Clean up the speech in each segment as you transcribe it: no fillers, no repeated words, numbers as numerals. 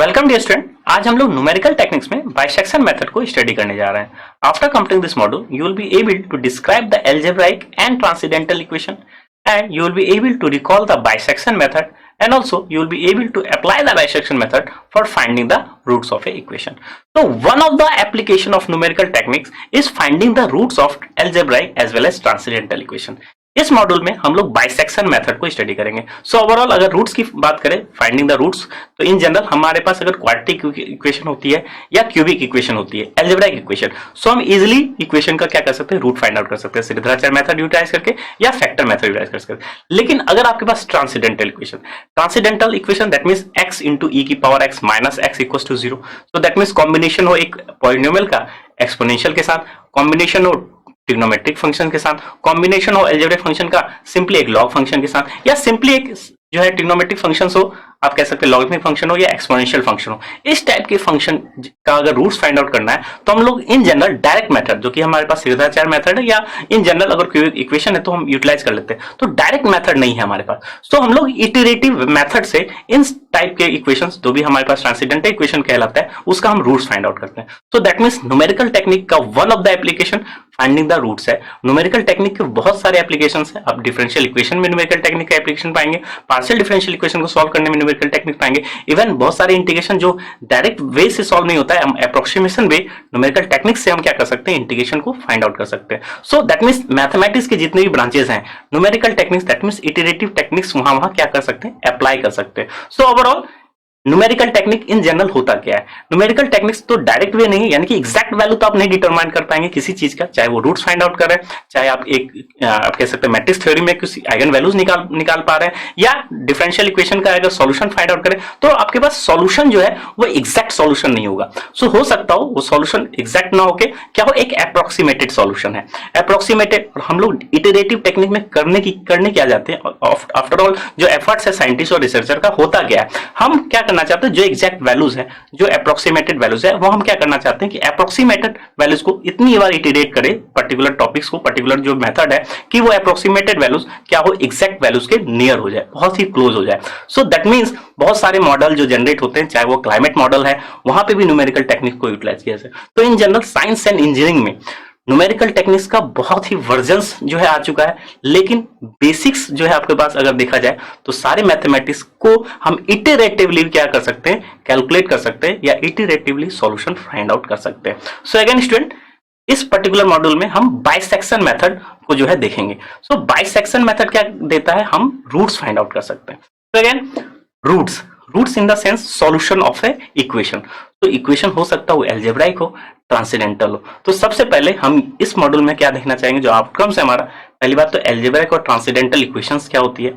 Welcome dear student. आज हम लोग न्यूमेरिकल टेक्निक्स में बाइसेक्शन मेथड को स्टडी करने जा रहे हैं। After completing this module you will be able to describe the algebraic and transcendental equation and you will be able to recall the bisection method, and also you will be able to apply the bisection method for finding the roots of a equation. So one of the application of numerical techniques is finding the roots of algebraic as well as transcendental equation. इस module में हम लोग bisection method को study करेंगे। So overall अगर roots की बात करें, फाइंडिंग द रूट्स, तो इन जनरल हमारे पास अगर क्वाड्रेटिक इक्वेशन होती है या क्यूबिक इक्वेशन होती है, अलजेब्राइक इक्वेशन, सो हम इजीली इक्वेशन का क्या कर सकते हैं, रूट फाइंड आउट कर सकते हैं श्रीधराचार्य मेथड यूटिलाइज करके या फैक्टर मेथड यूटिलाइज कर सकते हैं। लेकिन अगर आपके पास transcendental equation that means x into e की power x minus x equals to 0, so that means combination हो एक पॉलिनोमियल का एक्सपोनेंशियल के साथ, कॉम्बिनेशन हो ट्रिग्नोमेट्रिक फंक्शन के साथ, कॉम्बिनेशन हो अलजेब्रिक फंक्शन का सिंपली एक लॉग फंक्शन के साथ, या सिंपली एक जो है ट्रिग्नोमेट्रिक फंक्शन हो, आप कह सकते हैं लॉगरिथमिक फंक्शन हो या एक्सपोनेंशियल फंक्शन हो, इस टाइप के फंक्शन का अगर रूट्स फाइंड आउट करना है तो हम लोग इन जनरल डायरेक्ट मेथड, जो कि हमारे पास श्रीधराचार्य मेथड है, या इन जनरल अगर क्यूबिक इक्वेशन है तो हम यूटिलाइज कर लेते हैं। तो डायरेक्ट मेथड नहीं है हमारे पास, तो हम लोग इटरेटिव मेथड से इन टाइप के इक्वेशंस जो भी हमारे पास ट्रांसेंडेंटल इक्वेशन कहलाता है उसका हम रूट्स फाइंड आउट करते हैं। So that means numerical technique का one of the application finding the roots है। न्यूमेरिकल टेक्निक के बहुत सारे एप्लीकेशंस है। आप डिफरेंशियल इक्वेशन में न्यूमेरिकल टेक्निक का एप्लीकेशन पाएंगे, पार्शियल डिफरेंशियल इक्वेशन को सॉल्व करने में न्यूमेरिकल टेक्निक पाएंगे, इवन बहुत सारे इंटीग्रेशन जो डायरेक्ट वे से सॉल्व नहीं होता है, हम अप्रोक्सीमेशन वे न्यूमेरिकल टेक्निक से हम क्या कर सकते हैं, इंटीग्रेशन को फाइंड आउट कर सकते हैं। सो दैट मींस मैथमेटिक्स के जितने भी ब्रांचेस हैं, numerical techniques that means iterative techniques वहां क्या कर सकते हैं, अप्लाई कर सकते हैं। So overall numerical technique in general होता क्या है, न्यूमेरिकल टेक्निक्स तो डायरेक्ट वे नहीं, यानी कि एग्जैक्ट वैल्यू तो आप नहीं डिटरमाइन कर पाएंगे किसी चीज का, चाहे वो रूट्स फाइंड आउट कर रहे हैं, चाहे आप आप कह सकते हैं मैट्रिक्स थ्योरी में किसी आइगन वैल्यूज निकाल पा रहे हैं, या डिफरेंशियल इक्वेशन का अगर सॉल्यूशन फाइंड आउट करें तो आपके पास सॉल्यूशन जो है वो एग्जैक्ट सॉल्यूशन नहीं होगा। सो हो सकता हो वो सॉल्यूशन एग्जैक्ट ना होके क्या हो, एक अप्रोक्सीमेटेड सॉल्यूशन है, अप्रोक्सीमेटेड। हम लोग इटरेटिव टेक्निक में करने क्या जाते हैं, आफ्टर ऑल जो एफर्ट्स है साइंटिस्ट और रिसर्चर का होता क्या है, हम क्या करना चाहते हैं, जो एग्जैक्ट वैल्यूज है, जो अप्रोक्सीमेटेड वैल्यूज है, वो हम क्या करना चाहते हैं कि अप्रोक्सीमेटेड वैल्यूज को इतनी बार इटरेट करें पर्टिकुलर टॉपिक्स को, पर्टिकुलर जो मेथड है, कि वो अप्रोक्सीमेटेड वैल्यूज क्या हो, एग्जैक्ट वैल्यूज के नियर हो जाए, बहुत ही क्लोज हो जाए। सो दैट मींस बहुत सारे मॉडल जो जनरेट होते हैं, चाहे वो क्लाइमेट मॉडल है, वहां पे भी न्यूमेरिकल टेक्निक को यूटिलाइज किया जाए। तो in general science and engineering में न्यूमेरिकल टेक्निक्स का बहुत ही वर्जन्स जो है आ चुका है, लेकिन बेसिक्स जो है आपके पास अगर देखा जाए तो सारे मैथमेटिक्स को हम इटरेटिवली क्या कर सकते हैं, कैलकुलेट कर सकते हैं, या इटरेटिवली सॉल्यूशन फाइंड आउट कर सकते हैं। सो अगेन स्टूडेंट, इस पर्टिकुलर मॉड्यूल में हम बाइसेक्शन मेथड को जो है देखेंगे। सो बाइसेक्शन मेथड क्या देता है, हम रूट्स फाइंड आउट कर सकते हैं। तो again roots in the sense solution of a equation. तो इक्वेशन हो सकता हो अलजेब्राइक हो, ट्रांसेंडेंटल हो। तो सबसे पहले हम इस मॉड्यूल में क्या देखना चाहेंगे, जो आउटकम्स है हमारा, पहली बात तो अलजेब्राइक और ट्रांसेंडेंटल इक्वेशंस क्या होती है,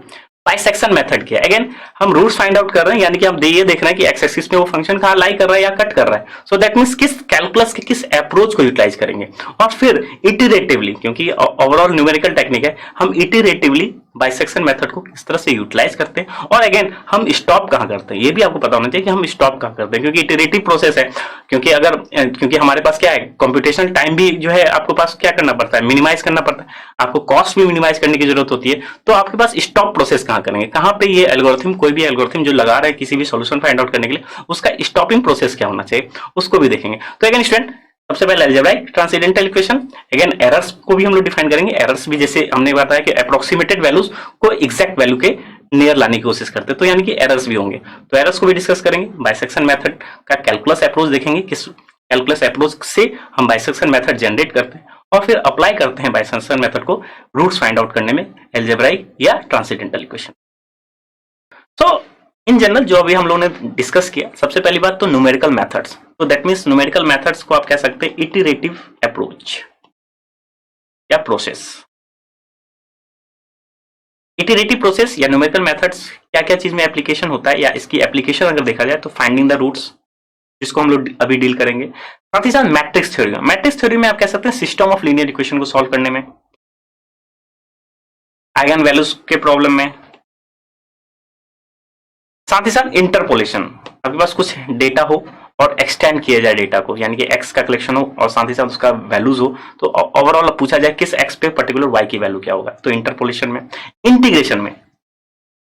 बाइसेक्शन मेथड क्या है। अगेन हम रूट्स फाइंड आउट कर रहे हैं, यानी कि हम ये देख रहे हैं कि एक्स एक्सिस में वो फंक्शन कहां लाई कर रहा है या कट कर रहा है। सो दैट मींस किस कैलकुलस के किस अप्रोच को यूटिलाइज करेंगे, और फिर इटरेटिवली, क्योंकि ओवरऑल न्यूमेरिकल टेक्निक है, हम इटरेटिवली बाइसेक्शन मेथड को किस तरह से यूटिलाइज करते हैं, और अगेन हम स्टॉप कहां करते हैं, ये भी आपको पता होना चाहिए कि हम स्टॉप कहां करते हैं, क्योंकि इटरेटिव प्रोसेस है। क्योंकि हमारे पास क्या है, कंप्यूटेशनल टाइम भी जो है आपको पास क्या करना पड़ता है, मिनिमाइज करना पड़ता है, आपको कॉस्ट भी मिनिमाइज करने की जरूरत होती है। तो आपके पास स्टॉप प्रोसेस कहां करेंगे, कहां पे ये एल्गोरिथम, कोई भी एल्गोरिथम जो लगा रहा है किसी भी सॉल्यूशन फाइंड आउट करने के लिए, उसका स्टॉपिंग प्रोसेस क्या होना चाहिए, उसको भी देखेंगे। तो अगेन स्टूडेंट, सबसे पहले algebraic transcendental equation, again errors को भी हम लोग डिफाइन करेंगे। एरर्स भी जैसे हमने बताया कि अप्रोक्सीमेटेड वैल्यूज को एग्जैक्ट वैल्यू के नियर लाने की कोशिश करते हैं, तो यानी कि एरर्स भी होंगे, तो एरर्स को भी डिस्कस करेंगे। बाइसेक्शन मेथड का कैलकुलस अप्रोच देखेंगे, किस कैलकुलस अप्रोच से हम बाइसेक्शन मेथड जनरेट करते हैं, और फिर अप्लाई करते हैं बाइसेक्शन मेथड को रूट्स फाइंड आउट करने में, अलजेब्राइक या ट्रांसेंडेंटल इक्वेशन। तो इन जनरल जो अभी हम लोगों ने डिस्कस किया, सबसे पहली बात तो न्यूमेरिकल मेथड्स। तो दैट मींस न्यूमेरिकल मेथड्स को आप कह सकते हैं इटरेटिव अप्रोच या प्रोसेस। इटरेटिव प्रोसेस या न्यूमेरिकल मेथड्स क्या क्या चीज में एप्लीकेशन होता है, या इसकी एप्लीकेशन अगर देखा जाए तो फाइंडिंग द रूट्स, जिसको हम लोग अभी डील करेंगे, साथ ही साथ मैट्रिक्स थ्योरी में। मैट्रिक्स थ्योरी में आप कह सकते हैं सिस्टम ऑफ लीनियर इक्वेशन को सॉल्व करने में, आइगन वैल्यूज के प्रॉब्लम में, साथ ही साथ इंटरपोलेशन, आपके पास कुछ डेटा हो और एक्सटेंड किया जाए डेटा को, यानी कि एक्स का कलेक्शन हो और साथ ही साथ उसका वैल्यूज हो, तो ओवरऑल पूछा जाए किस एक्स पे पर्टिकुलर वाई की वैल्यू क्या होगा, तो इंटरपोलेशन में। इंटीग्रेशन में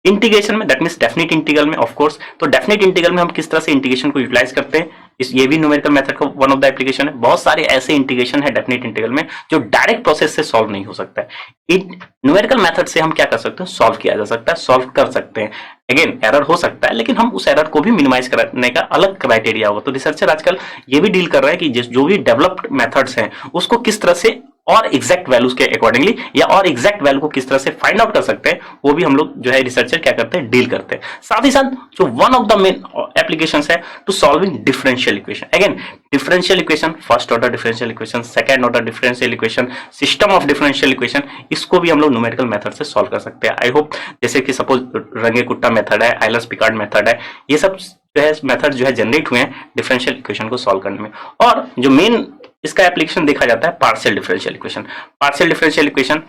इंटीग्रेशन में दैट मीन्स डेफिनेट इंटीग्रल में ऑफ कोर्स, तो डेफिनेट इंटीग्रल में हम किस तरह से इंटीग्रेशन को यूटिलाइज करते हैं, ये भी न्यूमेरिकल मेथड का वन ऑफ द एप्लीकेशन है। बहुत सारे ऐसे इंटीग्रेशन है डेफिनेट इंटीग्रल में जो डायरेक्ट प्रोसेस से सॉल्व नहीं हो सकता है। न्यूमेरिकल मेथड से हम क्या कर सकते हैं, सॉल्व किया जा सकता है, सॉल्व कर सकते हैं। अगेन एरर हो सकता है, लेकिन हम उस एरर को भी मिनिमाइज करने का अलग क्राइटेरिया होगा। तो रिसर्चर आजकल ये भी डील कर रहे हैं कि जो भी डेवलप्ड मेथड्स हैं उसको किस तरह से और एग्जैक्ट वैल्यूज के अकॉर्डिंगली या और एग्जैक्ट वैल्यू को किस तरह से फाइंड आउट कर सकते हैं, वो भी हम लोग जो है रिसर्चर क्या करते हैं, डील करते हैं। साथ ही साथ जो one of the main applications है to solving differential equation. Again differential equation, first order differential equation, second order differential equation, system of differential equation, इसको भी हम लोग न्यूमेरिकल मेथड से सॉल्व कर सकते हैं। आई होप जैसे कि सपोज रंगे कुट्टा मेथड है, आइलर्स पिकार्ड मेथड है, ये सब जो है मेथड जो है जनरेट हुए हैं डिफरेंशियल इक्वेशन को सॉल्व करने में। और जो मेन इसका एप्लीकेशन देखा जाता है partial differential equation. Partial differential equation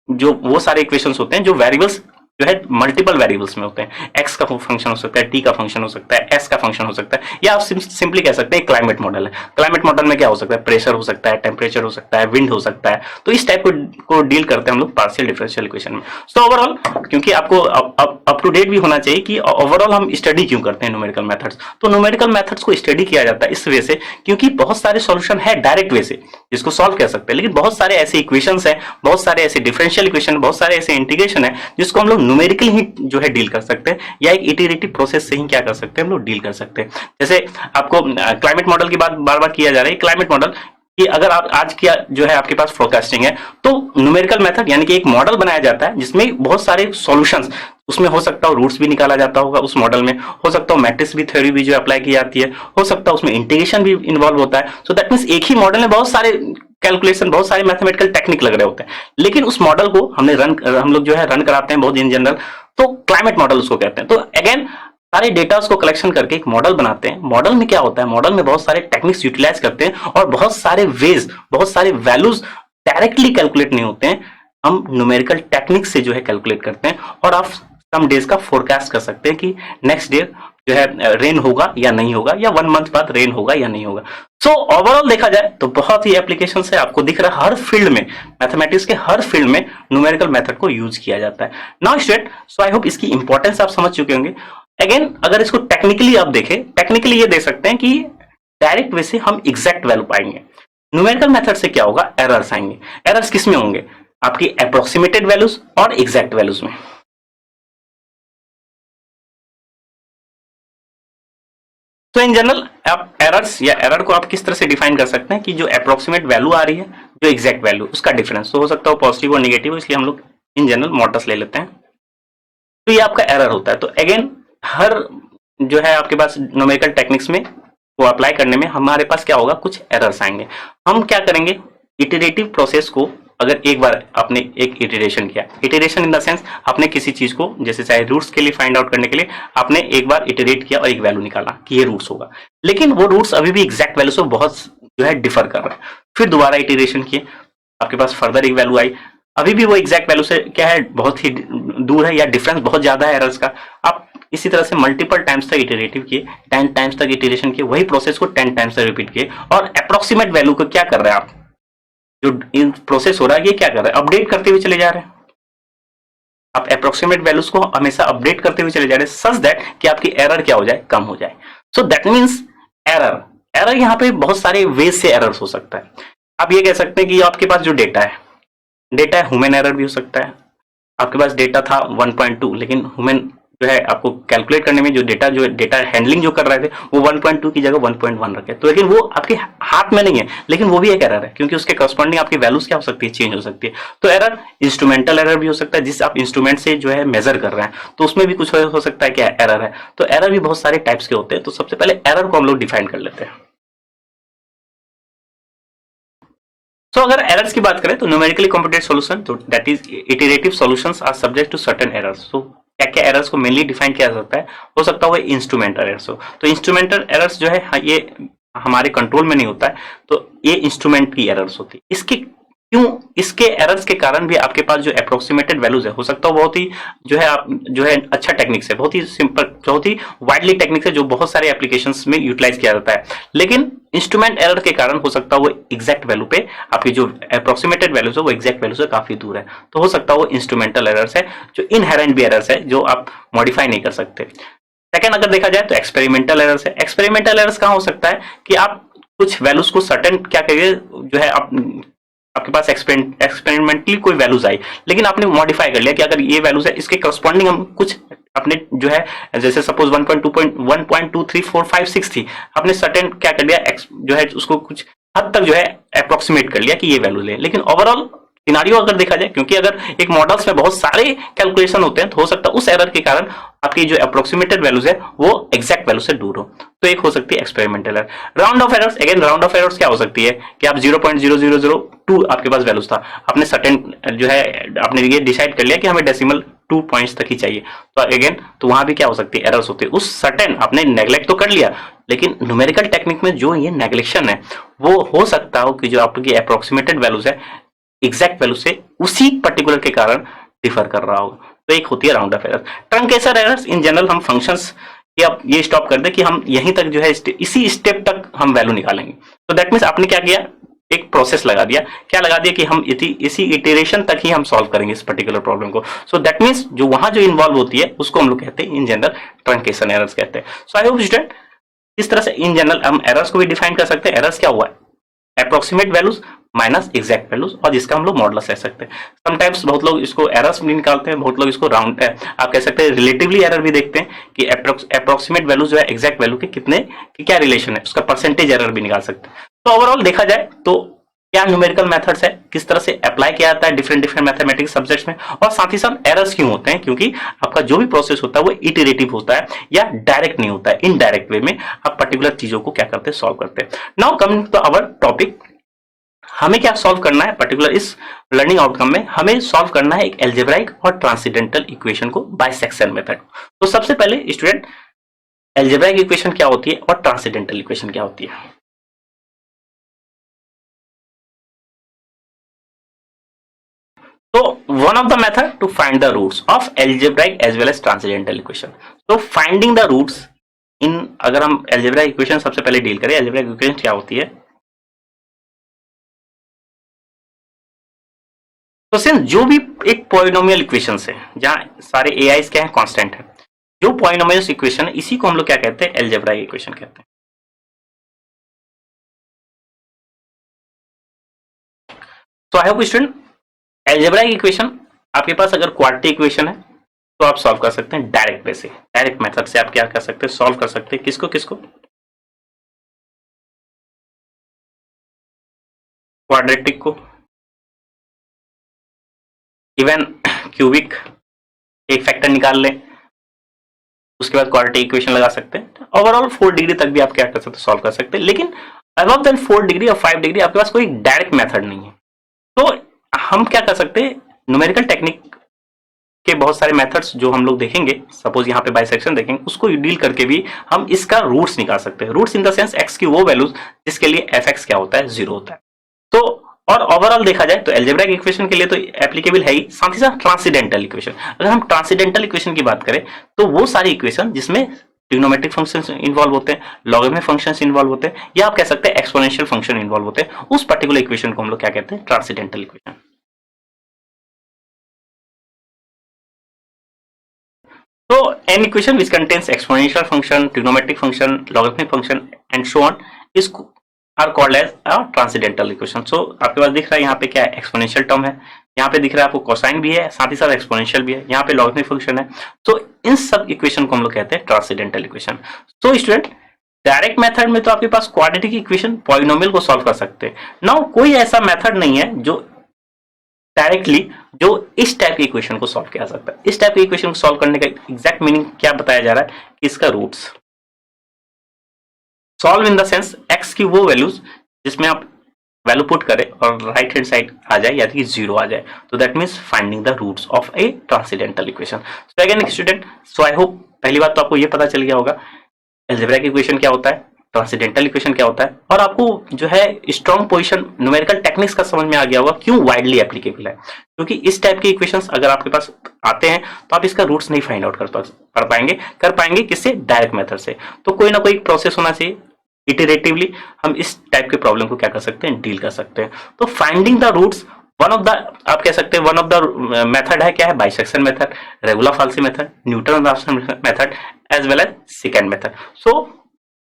जो वो सारे इक्वेशंस होते हैं जो वेरिएबल्स जो है मल्टीपल वेरिएबल्स में होते हैं। एक्स का फंक्शन हो सकता है, टी का फंक्शन हो सकता है, एस का फंक्शन हो सकता है, या आप सिंपली कह सकते हैं क्लाइमेट मॉडल है। क्लाइमेट मॉडल में क्या हो सकता है, प्रेशर हो सकता है, टेम्परेचर हो सकता है, विंड हो सकता है। तो इस टाइप को डील करते हैं हम लोग पार्शियल डिफरेंशियल इक्वेशन में। सो ओवरऑल क्योंकि आपको अप टू डेट भी होना चाहिए कि ओवरऑल हम स्टडी क्यों करते हैं न्यूमेरिकल मेथड्स। तो न्यूमेरिकल मेथड्स को स्टडी किया जाता है इस वे से क्योंकि बहुत सारे सॉल्यूशन है डायरेक्ट वे से जिसको सॉल्व कर सकते हैं, लेकिन बहुत सारे ऐसे इक्वेशंस है, बहुत सारे ऐसे डिफरेंशियल इक्वेशन, बहुत सारे ऐसे इंटीग्रेशन है जिसको हम लोग न्यूमेरिकल ही जो है डील कर सकते हैं या एक इटरेटिव प्रोसेस से ही क्या कर सकते हैं, हम लोग डील कर सकते हैं। जैसे आपको क्लाइमेट मॉडल की बात बार बार किया जा रहा है, क्लाइमेट मॉडल कि अगर आप आज क्या जो है आपके पास फोरकास्टिंग है तो न्यूमेरिकल मेथड यानी कि एक मॉडल बनाया जाता है जिसमें बहुत सारे सॉल्यूशंस, उसमें हो सकता है रूट्स भी निकाला जाता होगा उस मॉडल में, हो सकता है मैट्रिक्स भी थ्योरी भी जो अप्लाई की जाती है, हो सकता है उसमें इंटीग्रेशन भी इन्वॉल्व होता है। सो दैट मींस एक ही मॉडल में बहुत सारे कैलकुलेशन, बहुत सारे मैथमेटिकल टेक्निक लग रहे होते हैं, लेकिन उस मॉडल को हम लोग जो है रन कराते हैं बहुत इन जनरल, तो क्लाइमेट मॉडल उसको कहते हैं। तो अगेन सारे डेटा को कलेक्शन करके एक मॉडल बनाते हैं। मॉडल में क्या होता है, मॉडल में बहुत सारे टेक्निक्स यूटिलाइज करते हैं और बहुत सारे वेज, बहुत सारे वैल्यूज डायरेक्टली कैलकुलेट नहीं होते हैं, हम न्यूमेरिकल टेक्निक से जो है कैलकुलेट करते हैं और आप सम डेज का फोरकास्ट कर सकते हैं कि नेक्स्ट डे जो है रेन होगा या नहीं होगा, या 1 मंथ बाद रेन होगा या नहीं होगा। सो ओवरऑल देखा जाए तो बहुत ही एप्लीकेशन है, आपको दिख रहा है हर फील्ड में, मैथमेटिक्स के हर फील्ड में न्यूमेरिकल मेथड को यूज किया जाता है। Now student, so I hope इसकी इंपॉर्टेंस आप समझ चुके होंगे। अगेन अगर इसको टेक्निकली आप देखें, टेक्निकली ये देख सकते हैं कि डायरेक्ट वे से हम एग्जैक्ट वैल्यू पाएंगे। न्यूमेरिकल मेथड से क्या होगा, एरर्स आएंगे। एरर्स किस में होंगे, आपकी अप्रोक्सीमेटेड वैल्यूज और एग्जैक्ट वैल्यूज में। तो इन जनरल आप एरर्स या एरर को आप किस तरह से डिफाइन कर सकते हैं कि जो अप्रोक्सीमेट वैल्यू आ रही है, जो एग्जैक्ट वैल्यू, उसका डिफरेंस तो हो सकता है पॉजिटिव और निगेटिव, इसलिए हम लोग इन जनरल मॉडल्स ले लेते हैं। तो ये आपका एरर होता है। तो अगेन हर जो है आपके पास न्यूमेरिकल टेक्निक्स में वो अप्लाई करने में हमारे पास क्या होगा, कुछ एरर्स आएंगे। हम क्या करेंगे, इटरेटिव प्रोसेस को अगर एक बार आपने एक इटरेशन किया, इटरेशन इन द सेंस आपने किसी चीज को जैसे चाहे रूट्स के लिए फाइंड आउट करने के लिए आपने एक बार इटरेट किया और एक वैल्यू निकाला कि ये रूट्स होगा, लेकिन वो रूट्स अभी भी एग्जैक्ट वैल्यू से बहुत जो है डिफर कर रहा है। फिर दोबारा इटरेशन किए, आपके पास फर्दर एक वैल्यू आई, अभी भी वो एग्जैक्ट वैल्यू से क्या है, बहुत ही दूर है या डिफरेंस बहुत ज्यादा है एरर्स का। आप इसी तरह से मल्टीपल टाइम्स तक इटरेटिव किए, 10 टाइम्स तक इटरेशन किए, वही प्रोसेस को 10 टाइम्स तक रिपीट किए और अप्रोक्सीमेट वैल्यू को क्या कर रहे हैं आप, जो इन प्रोसेस हो रहा है ये क्या कर रहा है, अपडेट करते हुए चले जा रहे हैं। आप अप्रोक्सीमेट वैल्यूज को हमेशा अपडेट करते हुए चले जा रहे हैं सच दैट कि आपकी एरर क्या हो जाए, कम हो जाए। सो दैट मीन्स एरर यहाँ पे बहुत सारे वेज से एरर्स हो सकता है। आप ये कह सकते हैं कि आपके पास जो डेटा है ह्यूमन एरर भी हो सकता है। आपके पास डेटा था 1.2 लेकिन ह्यूमन जो है आपको कैलकुलेट करने में जो डेटा हैंडलिंग जो कर रहे थे वो 1.2 की जगह 1.1 रखे, तो लेकिन वो आपके हाथ में नहीं है, लेकिन वो भी एक एरर है क्योंकि उसके करस्पॉन्डिंग आपकी वैल्यूज क्या हो सकती है, चेंज हो सकती है। तो एरर इंस्ट्रूमेंटल एरर भी हो सकता है, जिस आप इंस्ट्रूमेंट से जो है मेजर कर रहे हैं, तो उसमें भी कुछ हो सकता है क्या एरर है। तो एरर भी बहुत सारे टाइप्स के होते हैं। तो सबसे पहले एरर को हम लोग डिफाइन कर लेते हैं। तो अगर एरर्स की बात करें तो न्यूमेरिकली कंप्यूटेड सॉल्यूशन, तो that is iterative solutions are subject to certain errors. तो क्या क्या एरर्स को मेनली डिफाइन किया जा सकता है, हो सकता है इंस्ट्रूमेंटल एरर्स हो। तो इंस्ट्रूमेंटल एरर्स जो है ये हमारे कंट्रोल में नहीं होता है, तो ये इंस्ट्रूमेंट की एरर्स होती है। इसकी क्यों इसके एरर्स के कारण भी आपके पास जो अप्रोक्सीमेटेड वैल्यूज है, हो सकता है बहुत ही जो है आप जो है अच्छा टेक्निक्स है, बहुत ही सिंपल, बहुत ही वाइडली टेक्निक्स है जो बहुत सारे एप्लीकेशंस में यूटिलाइज किया जाता है, लेकिन इंस्ट्रूमेंट एरर के कारण हो सकता है वो एग्जैक्ट वैल्यू पे आपकी जो अप्रोक्सीमेटेड वैल्यूज है वो एग्जैक्ट वैल्यू से काफी दूर है। तो हो सकता है वो इंस्ट्रूमेंटल एरर्स है, जो इनहेरेंट भी एरर्स है जो आप मॉडिफाई नहीं कर सकते। सेकंड अगर देखा जाए तो एक्सपेरिमेंटल एरर्स है। एक्सपेरिमेंटल एरर्स कहां हो सकता है कि आप कुछ वैल्यूज को सर्टेन क्या करिए जो है आप आपके पास एक्सपेरिमेंटली कोई वैल्यूज आई, लेकिन आपने मॉडिफाई कर लिया कि अगर ये वैल्यूज है इसके करस्पॉन्डिंग हम कुछ अपने जो है जैसे सपोज 1.2.1.2345 थी, आपने सर्टेन क्या कर लिया जो है उसको कुछ हद तक जो है अप्रोक्सीमेट कर लिया कि ये वैल्यू ले, लेकिन ओवरऑल सिनारियो अगर देखा जाए, क्योंकि अगर एक मॉडल्स में बहुत सारे कैलकुलेशन होते हैं तो हो सकता है उस एरर के कारण आपकी जो अप्रोक्सीमेटेड वैल्यूज है वो एग्जैक्ट वैल्यू से दूर हो, तो एक हो सकती है experimental error. Round of errors, again round of errors क्या हो सकती है कि आप 0.0002 आपके पास वैल्यूज था, आपने सर्टेन जो है आपने ये डिसाइड कर लिया कि हमें डेसिमल 2 पॉइंट्स तक ही चाहिए, तो अगेन तो वहां भी क्या हो सकती है एरर्स होती है, उस सर्टेन आपने नेग्लेक्ट तो कर लिया, लेकिन न्यूमेरिकल टेक्निक में जो ये नेग्लेक्शन है वो हो सकता हो कि जो आपकी अप्रोक्सीमेटेड वैल्यूज है एग्जैक्ट वैल्यू से उसी पर्टिकुलर के कारण डिफर कर रहा होगा, तो एक होती है round of errors. Truncation errors in general हम फंक्शंस कि आप ये स्टॉप कर दे कि हम यहीं तक जो है इसी स्टेप तक हम वैल्यू निकालेंगे, तो दैट मीन्स आपने क्या किया, एक प्रोसेस लगा दिया, क्या लगा दिया कि हम इसी इटरेशन तक ही हम सॉल्व करेंगे इस पर्टिकुलर प्रॉब्लम को, सो दैट मीन्स जो वहां जो इन्वॉल्व होती है उसको हम लोग कहते हैं इन जनरल ट्रंकेशन एरर्स कहते हैं। सो आई होप स्टूडेंट इस तरह से इन जनरल हम एरर्स को भी डिफाइन कर सकते हैं। एरर्स क्या हुआ है, approximate values minus exact values, और जिसका हम लोग मॉडल्स ले सकते हैं। समटाइम्स बहुत लोग इसको एरर्स भी निकालते हैं, बहुत लोग इसको राउंड आप कह सकते हैं रिलेटिवली एरर भी देखते हैं कि अप्रोक्सीमेट वैल्यू जो है एग्जैक्ट वैल्यू के कितने की क्या रिलेशन है, उसका परसेंटेज एरर भी निकाल सकते हैं। तो ओवरऑल देखा जाए तो क्या न्यूमेरिकल मेथड्स है, किस तरह से अप्लाई किया जाता है डिफरेंट मैथमेटिक्स सब्जेक्ट्स में, और साथ ही साथ एरर्स क्यों होते हैं, क्योंकि आपका जो भी प्रोसेस होता है वो इटरेटिव होता है या डायरेक्ट नहीं होता है, इनडायरेक्ट वे में आप पर्टिकुलर चीजों को क्या करते हैं, सॉल्व करते हैं। Now coming to our topic, हमें क्या सॉल्व करना है पर्टिकुलर इस लर्निंग आउटकम में, हमें सॉल्व करना है एक एल्जेब्राइक और ट्रांसेंडेंटल इक्वेशन को बाइसेक्शन मेथड। तो सबसे पहले स्टूडेंट एल्जेब्राइक इक्वेशन क्या होती है और ट्रांसेंडेंटल इक्वेशन क्या होती है। तो one of the method to find the roots of algebraic as well as transcendental equation, तो फाइंडिंग द रूट्स इन, अगर हम एल्जेब्राइक इक्वेशन सबसे पहले डील करें, एल्जेब्राइक इक्वेशन क्या होती है, तो सिंस जो भी एक पॉलिनोमियल इक्वेशन है जहां सारे एआईज क्या है, कांस्टेंट है, जो पॉलिनोमियल इक्वेशन है इसी को हम लोग क्या कहते हैं, एल्जेब्राइक इक्वेशन कहते हैं। तो आई होप स्टूडेंट एल्जेब्राइक इक्वेशन आपके पास अगर क्वाड्रेटिक इक्वेशन है तो आप सॉल्व कर सकते हैं डायरेक्ट वे से, डायरेक्ट मेथड से आप क्या कर सकते हैं, सॉल्व कर सकते हैं। किसको किसको, क्वाड्रेटिक को, इवन क्यूबिक एक फैक्टर निकाल लें, उसके बाद क्वाड्रेटिक इक्वेशन लगा सकते हैं। ओवरऑल 4 डिग्री तक भी आप क्या कर सकते हैं, सॉल्व कर सकते हैं, लेकिन अबव देन 4 डिग्री और 5 डिग्री आपके पास कोई डायरेक्ट मेथड नहीं है। तो हम क्या कर सकते हैं, न्यूमेरिकल टेक्निक के बहुत सारे मेथड्स जो हम लोग देखेंगे, सपोज यहाँ पे बाइसेक्शन देखेंगे, उसको डील करके भी हम इसका रूट्स निकाल सकते हैं। Roots in the sense x की वो वैल्यूज जिसके लिए एफ एक्स क्या होता है, 0 होता है। तो और ओवरऑल देखा जाए तो एल्जेब्राइक इक्वेशन के लिए तो एप्लीकेबल है ही, साथ ही साथ ट्रांसेंडेंटल इक्वेशन, अगर हम ट्रांसेंडेंटल इक्वेशन की बात करें तो वो सारी इक्वेशन जिसमें ट्रिग्नोमेट्रिक फंक्शंस इन्वॉल्व होते हैं, लॉगरिथमिक फंक्शंस इन्वॉल्व होते हैं, या आप कह सकते हैं एक्सपोनेंशियल फंक्शन इन्वॉल्व होते हैं, उस पर्टिकुलर इक्वेशन को हम लोग क्या कहते हैं, transcendental equation. So an equation which contains exponential function, trigonometric function, logarithmic function and so on is are called as a transcendental equation. So आपके पास दिख रहा है यहाँ पे क्या है, एक्सपोनेंशियल टर्म है, यहाँ पे दिख रहा है आपको कोसाइन भी है, साथ ही साथ एक्सपोनेंशियल भी है, यहाँ पे लॉगरिथमिक फंक्शन है। तो इन सब इक्वेशन को हम लोग कहते हैं ट्रांसेंडेंटल इक्वेशन। तो स्टूडेंट डायरेक्ट मेथड में तो आपके पास क्वाड्रेटिक इक्वेशन पॉलिनोमियल को सॉल्व कर सकते हैं। नाउ कोई ऐसा मेथड नहीं है जो डायरेक्टली जो इस टाइप की इक्वेशन को सॉल्व किया जा सकता है। इस टाइप की इक्वेशन को सॉल्व करने का एग्जैक्ट मीनिंग क्या बताया जा रहा है कि इसका roots solve in the sense x की वो वैल्यूज जिसमें आप वैल्यू पुट करें और राइट हैंड साइड आ जाए या कि 0 आ जाए, तो that means finding the roots of a transcendental equation. So again student, so I hope पहली बात तो आपको ये पता चल गया होगा एल्जेब्राइक इक्वेशन क्या होता है, ट्रांसेंडेंटल इक्वेशन क्या होता है, और आपको जो है स्ट्रॉन्ग पोजीशन न्यूमेरिकल टेक्निक्स का समझ में आ गया होगा क्यों वाइडली एप्लीकेबल है। क्योंकि इस टाइप के इक्वेशंस अगर आपके पास आते हैं तो आप इसका रूट्स नहीं फाइंड आउट कर पाएंगे किससे, डायरेक्ट मेथड से। तो कोई ना कोई प्रोसेस होना चाहिए, इटरेटिवली हम इस टाइप के प्रॉब्लम को क्या कर सकते हैं, डील कर सकते हैं। तो finding the roots one of the, आप कह सकते हैं वन ऑफ द मेथड है, क्या है, bisection method, regula falsi method, Newton Raphson method as well as secant method. So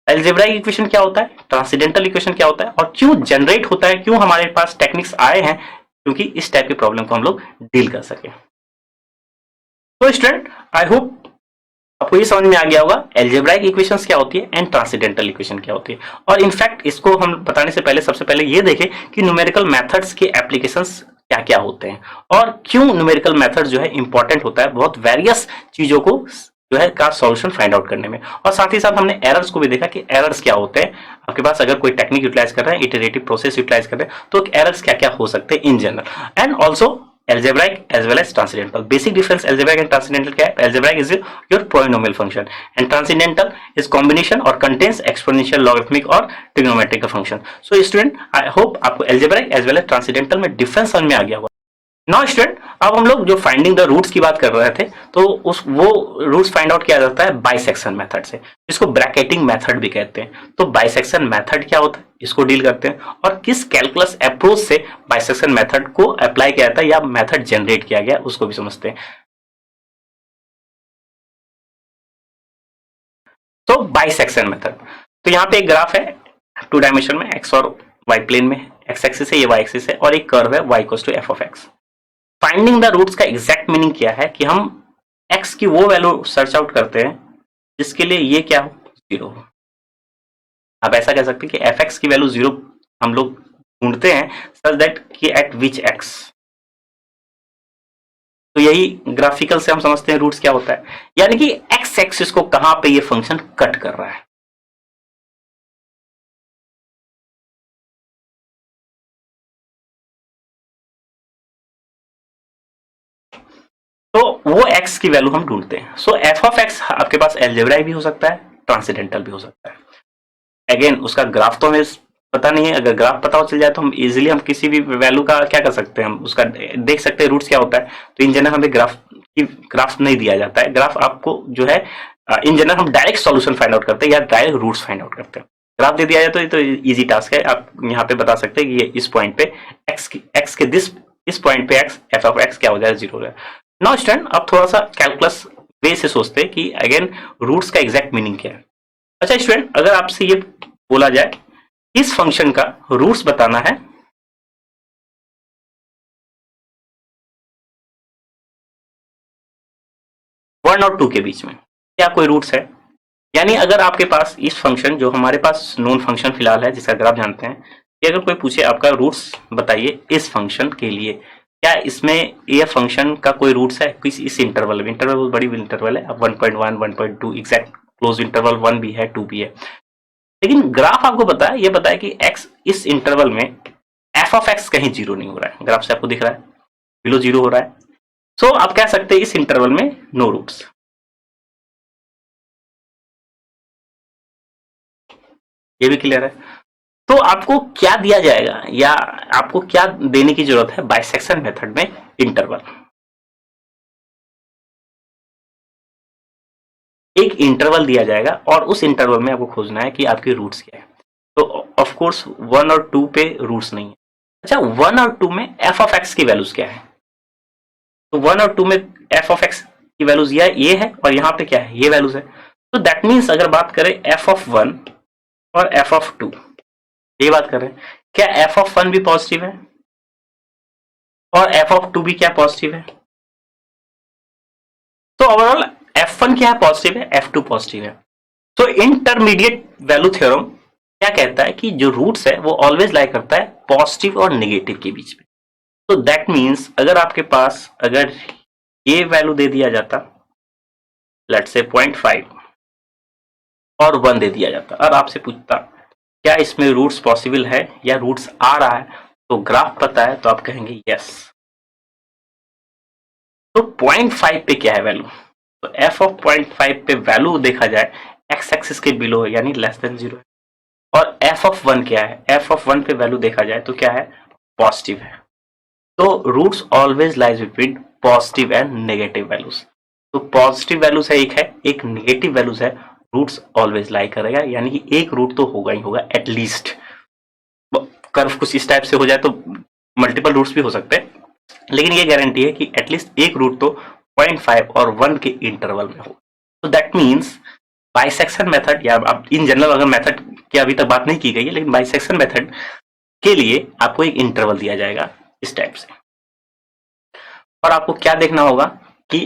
algebraic equation क्या होता है, ट्रांसेंडेंटल इक्वेशन क्या होता है, और क्यों जनरेट होता है, क्यों हमारे पास टेक्निक्स आए हैं, क्योंकि इस टाइप के प्रॉब्लम को हम लोग डील कर सके। तो स्टूडेंट आई होप आपको ये समझ में आ गया होगा अलजेब्राइक इक्वेशंस क्या होती है एंड ट्रांसेंडेंटल इक्वेशन क्या होती है। और इनफैक्ट इसको हम बताने से पहले सबसे पहले ये देखें कि न्यूमेरिकल मेथड्स के एप्लीकेशंस क्या क्या होते हैं और क्यों न्यूमेरिकल मेथड जो है इंपॉर्टेंट होता है बहुत वेरियस चीजों को जो है का सॉल्यूशन फाइंड आउट करने में। और साथ ही साथ हमने एरर्स को भी देखा कि एरर्स क्या होते हैं, आपके पास अगर कोई टेक्निक यूटिलाइज कर रहे हैं, इटरेटिव प्रोसेस यूटिलाइज कर रहे हैं, तो एरर्स क्या क्या हो सकते हैं in general. And also algebraic as well as transcendental. Basic difference algebraic and transcendental क्या है, algebraic is your polynomial function and transcendental is combination or contains exponential, logarithmic और trigonometric का function. So student I hope आपको algebraic as well as transcendental में difference समझ में आ गया होगा। नाउ स्टूडेंट अब हम लोग जो फाइंडिंग द रूट्स की बात कर रहे थे, तो वो रूट्स फाइंड आउट किया जाता है बाइसेक्शन मेथड से, जिसको ब्रैकेटिंग मेथड भी कहते हैं। तो बाइसेक्शन मेथड क्या होता है, इसको डील करते हैं, और किस कैलकुलस अप्रोच से बाइसेक्शन मेथड को अप्लाई किया जाता है या मेथड जनरेट किया गया उसको भी समझते हैं। तो बाइसेक्शन मेथड, तो यहाँ पे एक ग्राफ है 2 डायमेंशन में, एक्स और वाई प्लेन में, एक्स एक्सिस है, ये वाई एक्सिस है, और एक कर्व है y equals to f of x. Finding the roots का एग्जैक्ट मीनिंग क्या है कि हम x की वो वैल्यू सर्च आउट करते हैं जिसके लिए ये क्या हो, 0 हो। आप ऐसा कह सकते हैं कि एफ एक्स की वैल्यू 0 हम लोग ढूंढते हैं सच दैट कि एट विच x। तो यही ग्राफिकल से हम समझते हैं रूट्स क्या होता है, यानी कि x एक्सिस को कहां पे ये फंक्शन कट कर रहा है। तो वो x की वैल्यू हम ढूंढते हैं। सो एफ ऑफ एक्स आपके पास अलजेब्राइक भी हो सकता है, ट्रांसेंडेंटल भी हो सकता है। अगेन उसका ग्राफ तो हमें पता नहीं है, अगर ग्राफ पता हो चल जाए तो हम इजीली हम किसी भी वैल्यू का क्या कर सकते हैं, हम उसका देख सकते हैं रूट्स क्या होता है। तो इन जनरल हमें ग्राफ नहीं दिया जाता है, ग्राफ आपको जो है इन जनरल हम डायरेक्ट सॉल्यूशन फाइंड आउट करते हैं या डायरेक्ट रूट्स फाइंड आउट करते हैं। ग्राफ दे दिया जाए तो इजी टास्क है, आप यहाँ पे बता सकते हैं कि ये इस पॉइंट पे एक्स के इस पॉइंट पे एक्स एफ ऑफ एक्स क्या हो जाए, 0 हो जाए। नाउ स्टूडेंट अब थोड़ा सा कैलकुलस वे से सोचते हैं कि अगेन रूट्स का एग्जैक्ट मीनिंग क्या है। अच्छा स्टूडेंट अगर आपसे ये बोला जाए इस फंक्शन का रूट्स बताना है, वन और 2 के बीच में क्या कोई रूट्स है, यानी अगर आपके पास इस फंक्शन जो हमारे पास नोन फंक्शन फिलहाल है जिसका ग्राफ जानते हैं, कि अगर कोई पूछे आपका रूट्स बताइए इस फंक्शन के लिए, क्या इसमें ये फंक्शन का कोई रूट्स है इस इंटरवल में, इंटरवल बहुत बड़ी इंटरवल है, अब 1.1 1.2 एग्जैक्ट क्लोज इंटरवल 1 भी है 2 भी है, लेकिन ग्राफ आपको पता है, ये पता है कि x इस इंटरवल में एफ ऑफ एक्स कहीं 0 नहीं हो रहा है, ग्राफ से आपको दिख रहा है बिलो 0 हो रहा है। सो आप कह सकते हैं इस इंटरवल में नो रूट्स। ये भी क्लियर है। तो आपको क्या दिया जाएगा या आपको क्या देने की जरूरत है बाइसेक्शन मेथड में, इंटरवल, एक इंटरवल दिया जाएगा और उस इंटरवल में आपको खोजना है कि आपके रूट्स क्या है। तो ऑफ कोर्स 1 और 2 पे रूट्स नहीं है। अच्छा 1 और 2 में एफ ऑफ एक्स की वैल्यूज क्या है, तो 1 और 2 में एफ ऑफ एक्स की वैल्यूज ये है और यहाँ पे क्या है, ये वैल्यूज है। तो दैट मीन्स अगर बात करें एफ ऑफ 1 और एफ ऑफ 2, ये बात करें, क्या एफ ऑफ 1 भी पॉजिटिव है और एफ ऑफ 2 भी क्या पॉजिटिव है। तो ओवरऑल F1 क्या है, पॉजिटिव है, F2 पॉजिटिव है। तो इंटरमीडिएट वैल्यू थ्योरम क्या कहता है कि जो रूट्स है वो ऑलवेज लाई करता है पॉजिटिव और नेगेटिव के बीच में। तो दैट मीन्स अगर आपके पास अगर ये वैल्यू दे दिया जाता, लेट्स से 0.5 और 1 दे दिया जाता और आपसे पूछता क्या इसमें रूट्स पॉसिबल है या रूट्स आ रहा है, तो ग्राफ पता है तो आप कहेंगे यस। तो 0.5 पे क्या है वैल्यू, तो f ऑफ 0.5 पे वैल्यू देखा जाए एक्स एक्सिस के बिलो है यानी लेस देन 0 है। और एफ ऑफ वन क्या है, एफ ऑफ वन पे वैल्यू देखा जाए तो क्या है, पॉजिटिव है। तो roots always lies between positive and negative values. तो पॉजिटिव वैल्यूज है, एक नेगेटिव वैल्यूज है, रूट्स ऑलवेज लाई करेगा, यानी कि एक रूट तो होगा ही होगा एटलीस्ट। कर्व कुछ इस टाइप से हो जाए तो मल्टीपल रूट्स भी हो सकते हैं, लेकिन ये गारंटी है कि एटलीस्ट एक रूट तो 0.5 और 1 के इंटरवल में हो। तो दैट मीन्स बाइसेक्शन मेथड, या अब इन जनरल अगर मेथड की अभी तक बात नहीं की गई है, लेकिन बाइसेक्शन मेथड के लिए आपको एक इंटरवल दिया जाएगा इस टाइप से, और आपको क्या देखना होगा कि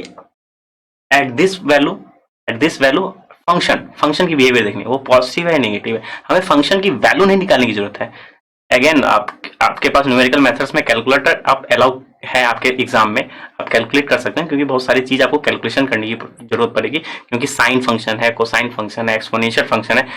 एट दिस वैल्यू फंक्शन की बिहेवियर देखनी है, वो पॉजिटिव है या नेगेटिव है। हमें फंक्शन की वैल्यू नहीं निकालने की जरूरत है। अगेन आपके पास न्यूमेरिकल मेथड्स में कैलकुलेटर आप अलाउ है, आपके एग्जाम में आप कैलकुलेट कर सकते हैं, क्योंकि बहुत सारी चीज आपको कैलकुलेशन करने की जरूरत पड़ेगी, क्योंकि साइन फंक्शन है, कोसाइन फंक्शन है, एक्सपोनेंशियल फंक्शन है,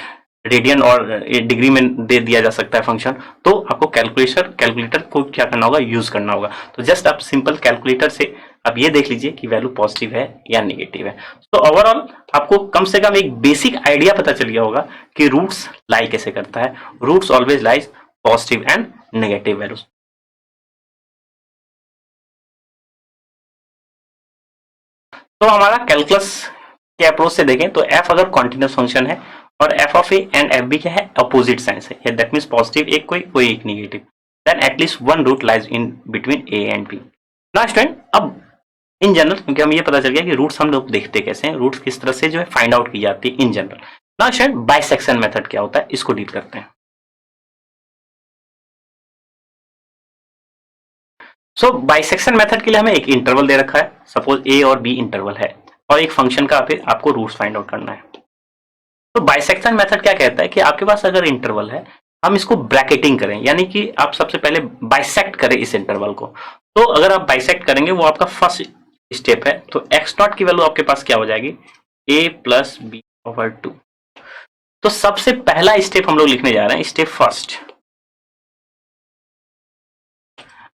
रेडियन और डिग्री में दे दिया जा सकता है फंक्शन। तो आपको कैलकुलेटर को क्या करना होगा, यूज करना होगा। तो जस्ट आप सिंपल कैलकुलेटर से अब ये देख लीजिए कि वैल्यू पॉजिटिव है या नेगेटिव है। तो ओवरऑल आपको कम से कम एक बेसिक आइडिया पता चल गया होगा कि रूट्स लाई कैसे करता है। Roots always lies positive and negative values. तो हमारा कैलकुलस के अप्रोच से देखें तो एफ अगर कॉन्टिन्यूस फंक्शन है और f of a and f b क्या है, अपोजिट साइंस है, दैट मीन्स पॉजिटिव एक कोई एक negative, then at least one root lies in between a and b. ना स्टूडेंट, अब इन जनरल, क्योंकि हमें ये पता चल गया कि रूट्स हम लोग देखते कैसे हैं, रूट्स किस तरह से जो है फाइंड आउट की जाती है इन जनरल। ना स्टूडेंट, बाइसेक्शन मेथड क्या होता है, इसको डील करते हैं। सो बाइसेक्शन मेथड के लिए हमें एक इंटरवल दे रखा है, सपोज ए और बी इंटरवल है, और एक फंक्शन का फिर आपको रूट्स फाइंड आउट करना है। तो बाइसेक्शन मेथड क्या कहता है कि आपके पास अगर इंटरवल है, हम इसको ब्रैकेटिंग करें, यानी कि आप सबसे पहले बाइसेक्ट करें इस इंटरवल को। तो अगर आप बाइसेक्ट करेंगे, वो आपका फर्स्ट स्टेप है, तो एक्स नॉट की वैल्यू आपके पास क्या हो जाएगी, ए प्लस बी ओवर 2। तो सबसे पहला स्टेप हम लोग लिखने जा रहे हैं, स्टेप फर्स्ट।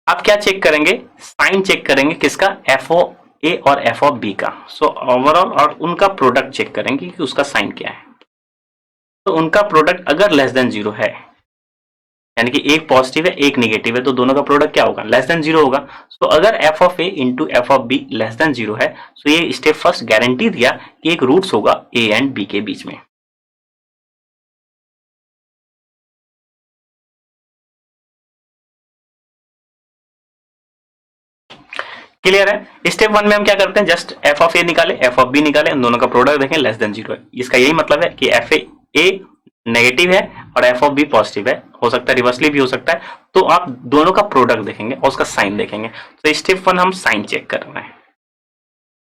आप क्या चेक करेंगे, साइन चेक करेंगे, किसका, एफ ओ ए और एफ ऑफ बी का। सो ओवरऑल और उनका प्रोडक्ट चेक करेंगे कि उसका साइन क्या है। तो उनका प्रोडक्ट अगर लेस देन जीरो है, यानी कि एक पॉजिटिव है एक नेगेटिव है, तो दोनों का प्रोडक्ट क्या होगा, लेस देन जीरो होगा। तो अगर F of a into f of be less than zero है, तो ये स्टेप फर्स्ट गारंटी दिया कि एक रूट्स होगा ए एंड बी के बीच में। क्लियर है। स्टेप वन में हम क्या करते हैं, जस्ट एफ ऑफ ए निकाले, एफ ऑफ बी निकाले, उन दोनों का प्रोडक्ट देखें, लेस देन जीरो है। इसका यही मतलब है कि एफ ए नेगेटिव है और एफ ऑफ बी पॉजिटिव है, हो सकता है रिवर्सली भी हो सकता है। तो आप दोनों का प्रोडक्ट देखेंगे और उसका साइन देखेंगे। तो स्टेप वन हम साइन चेक कर रहे हैं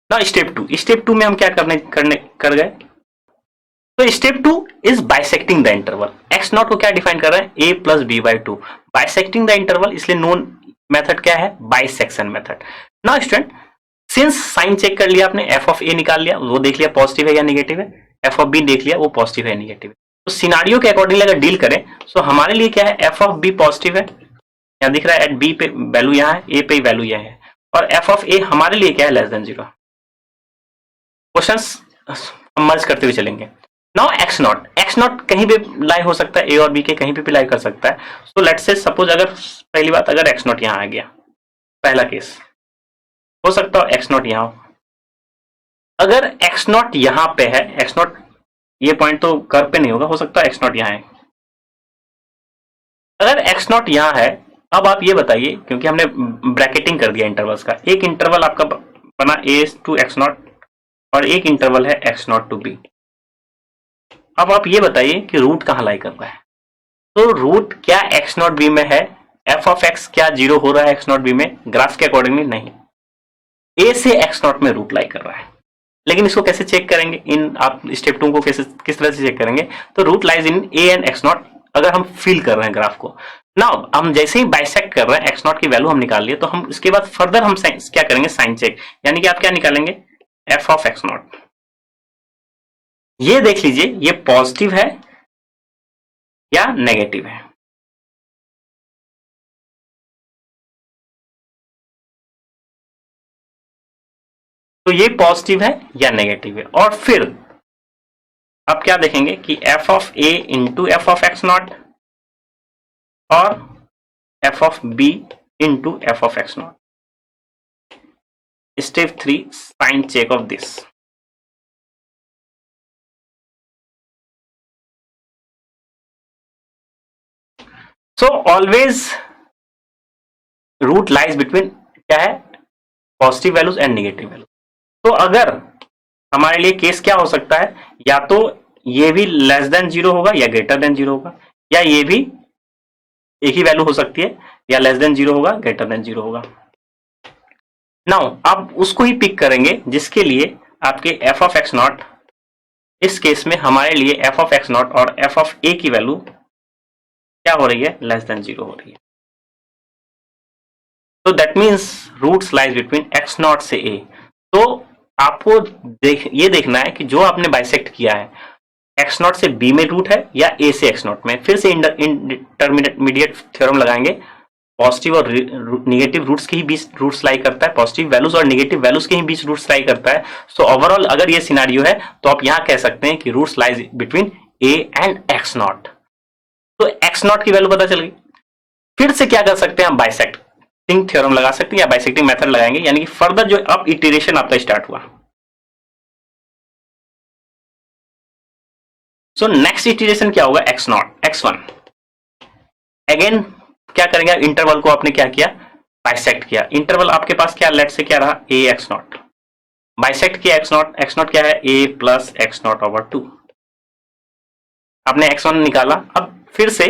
ना। स्टेप टू में हम क्या कर गए, तो step two is bisecting the interval. X naught को क्या डिफाइन कर रहे हैं, a plus b by two, bisecting the interval, इसलिए नोन मेथड क्या है, bisection method. Now student, since sign check कर लिया आपने, एफ ऑफ ए निकाल लिया, वो देख लिया पॉजिटिव है या नेगेटिव है, एफ ऑफ बी देख लिया वो पॉजिटिव है नेगेटिव है। तो सिनारियो के अकॉर्डिंग अगर डील करें, तो हमारे लिए क्या है, एफ ऑफ बी पॉजिटिव है, यहाँ दिख रहा है, एट बी पे वैल्यू यहाँ है, ए पे वैल्यू यहाँ है, और एफ ऑफ ए हमारे लिए क्या है, लेस देन जीरो। क्वेश्चन हम मर्ज करते हुए चलेंगे। नाउ एक्स नॉट कहीं भी लाई हो सकता है, ए और बी के कहीं पे भी लाई कर सकता है। सो लेट्स से सपोज, अगर पहली बात, अगर एक्स नॉट यहाँ आ गया, पहला केस हो सकता है एक्स नॉट यहाँ हो। अगर एक्स नॉट यहाँ पे है, एक्स नॉट ये पॉइंट तो कर्व पे नहीं होगा, हो सकता है एक्स नॉट यहाँ है। अगर एक्स नॉट यहाँ है, अब आप ये बताइए, क्योंकि हमने ब्रैकेटिंग कर दिया इंटरवल्स का, एक इंटरवल आपका बना ए टू एक्स नॉट और एक इंटरवल है एक्स नॉट टू बी। अब आप ये बताइए कि रूट कहाँ लाई कर रहा है। तो रूट क्या एक्स नॉट बी में है, एफ ऑफ एक्स क्या जीरो हो रहा है एक्स नॉट बी में, ग्राफ के अकॉर्डिंगली नहीं, ए से एक्स नॉट में रूट लाई कर रहा है। लेकिन इसको कैसे चेक करेंगे, इन आप स्टेप टू को कैसे किस तरह से चेक करेंगे, तो root lies in a and x not. अगर हम फील कर रहे हैं ग्राफ को, नाउ हम जैसे ही बाइसेक्ट कर रहे हैं, एक्स नॉट की वैल्यू हम निकाल लिए, तो हम इसके बाद फर्दर हम क्या करेंगे, साइन चेक, यानी कि आप क्या निकालेंगे, एफ ऑफ एक्स नॉट। ये देख लीजिए ये पॉजिटिव है या नेगेटिव है। तो ये पॉजिटिव है या नेगेटिव है, और फिर अब क्या देखेंगे कि f of a into f of x naught और f of b into f of x naught. Step 3, sign check of this. So always root lies between क्या है, positive values and negative values. तो अगर हमारे लिए case क्या हो सकता है, या तो ये भी लेस देन जीरो होगा या ग्रेटर देन जीरो होगा, या ये भी एक ही वैल्यू हो सकती है, या लेस देन जीरो होगा ग्रेटर देन जीरो होगा. नाउ आप उसको ही पिक करेंगे जिसके लिए आपके एफ ऑफ एक्स नॉट, इस केस में हमारे लिए एफ ऑफ एक्स नॉट और एफ ऑफ ए की वैल्यू क्या हो रही है, लेस देन जीरो हो रही है. तो that means roots lies between x not से ए. तो आपको ये देखना है कि जो आपने बाइसेक्ट किया है एक्स नॉट से बी में रूट है या ए से एक्स नॉट में. फिर से इंटरमीडिएट थ्योरम लगाएंगे, पॉजिटिव और निगेटिव रूट्स के ही बीच रूट्स लाई करता है, पॉजिटिव वैल्यूज और निगेटिव वैल्यूज के ही बीच रूट्स लाई करता है. सो ओवरऑल अगर ये सिनारियो है तो आप यहां कह सकते हैं कि roots lies between a and x not. तो एक्स नॉट की वैल्यू पता चल गई. फिर से क्या कर सकते हैं, हम बाइसेक्टिंग थ्योरम लगा सकते हैं या बाइसेक्टिंग मेथड लगाएंगे, यानी कि फर्दर जो अब इटरेशन आपका स्टार्ट हुआ. सो नेक्स्ट इटरेशन क्या होगा, x not x one. Again क्या करेंगे, इंटरवल को आपने क्या किया, बाइसेक्ट किया. इंटरवल आपके पास क्या, लेट से क्या रहा, ए एक्स नॉट. बाइसेक्ट किया एक्स नॉट क्या है, ए प्लस एक्स नॉट ओवर 2. आपने एक्स वन निकाला. अब फिर से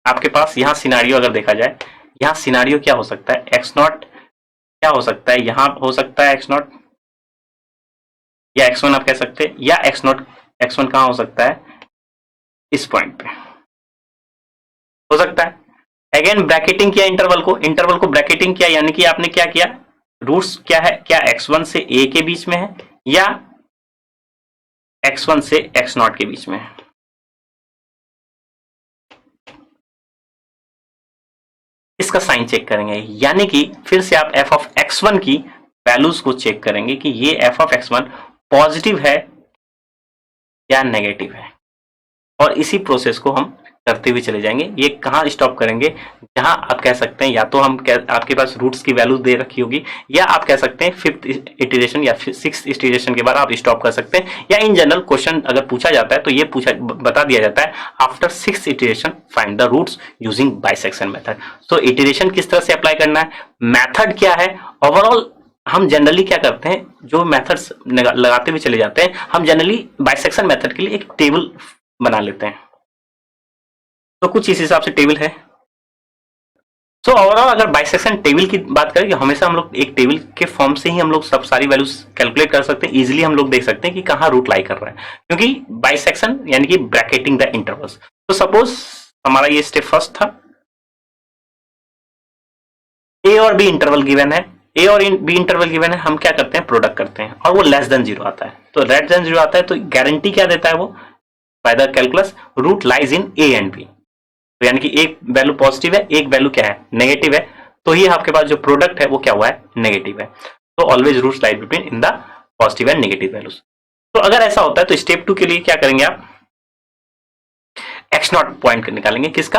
आपके पास यहां सिनारियो अगर देखा जाए, यहां सिनारियो क्या हो सकता है, एक्स नॉट क्या हो सकता है, यहां हो सकता है एक्स नॉट या एक्स वन आप कह सकते हैं, या एक्स नॉट एक्स वन कहां हो सकता है, इस पॉइंट पे हो सकता है. अगेन ब्रैकेटिंग किया इंटरवल को ब्रैकेटिंग किया, यानी कि आपने क्या किया, रूट्स क्या है, क्या x1 से a के बीच में है या x1 से x नॉट के बीच में है. इसका साइन चेक करेंगे, यानी कि फिर से आप f ऑफ x1 की वैल्यूज को चेक करेंगे कि ये f ऑफ x1 पॉजिटिव है या नेगेटिव है, और इसी प्रोसेस को हम करते हुए चले जाएंगे. ये कहाँ स्टॉप करेंगे, जहां आप कह सकते हैं या तो आपके पास रूट्स की वैल्यू दे रखी होगी, या आप कह सकते हैं फिफ्थ इटरेशन या सिक्स्थ इटरेशन के बाद आप स्टॉप कर सकते हैं, या इन जनरल क्वेश्चन अगर पूछा जाता है तो ये बता दिया जाता है after sixth iteration find the roots using bisection method. So iteration किस तरह से अप्लाई करना है, मेथड क्या है, ओवरऑल हम जनरली क्या करते हैं, जो मेथड्स लगाते हुए चले जाते हैं, हम जनरली बाइसेक्शन मेथड के लिए एक टेबल बना लेते हैं. तो कुछ इस हिसाब से टेबल है. सो ओवरऑल अगर बाइसेक्शन टेबल की बात करें, हमेशा हम लोग एक टेबल के फॉर्म से ही हम लोग सब सारी वैल्यूज कैलकुलेट कर सकते हैं. इजीली हम लोग देख सकते हैं कि कहाँ रूट लाई कर रहा है, क्योंकि बाइसेक्शन यानी कि ब्रैकेटिंग द इंटरवल्स. तो सपोज हमारा ये स्टेप फर्स्ट था, ए और बी इंटरवल गिवन है, ए और बी इंटरवल गिवन है, हम क्या करते हैं, प्रोडक्ट करते हैं, और वो लेस देन जीरो आता है. तो लेस देन जीरो आता है तो गारंटी क्या देता है वो, by the calculus root lies in a and b. तो यानी कि एक वैल्यू पॉजिटिव है, एक वैल्यू क्या है, नेगेटिव है, तो ये आपके पास जो प्रोडक्ट है वो क्या हुआ है, नेगेटिव है. तो always roots lie between in the positive and negative values. तो अगर ऐसा होता है तो स्टेप 2 के लिए क्या करेंगे, आप एक्स नॉट पॉइंट निकालेंगे, किसका,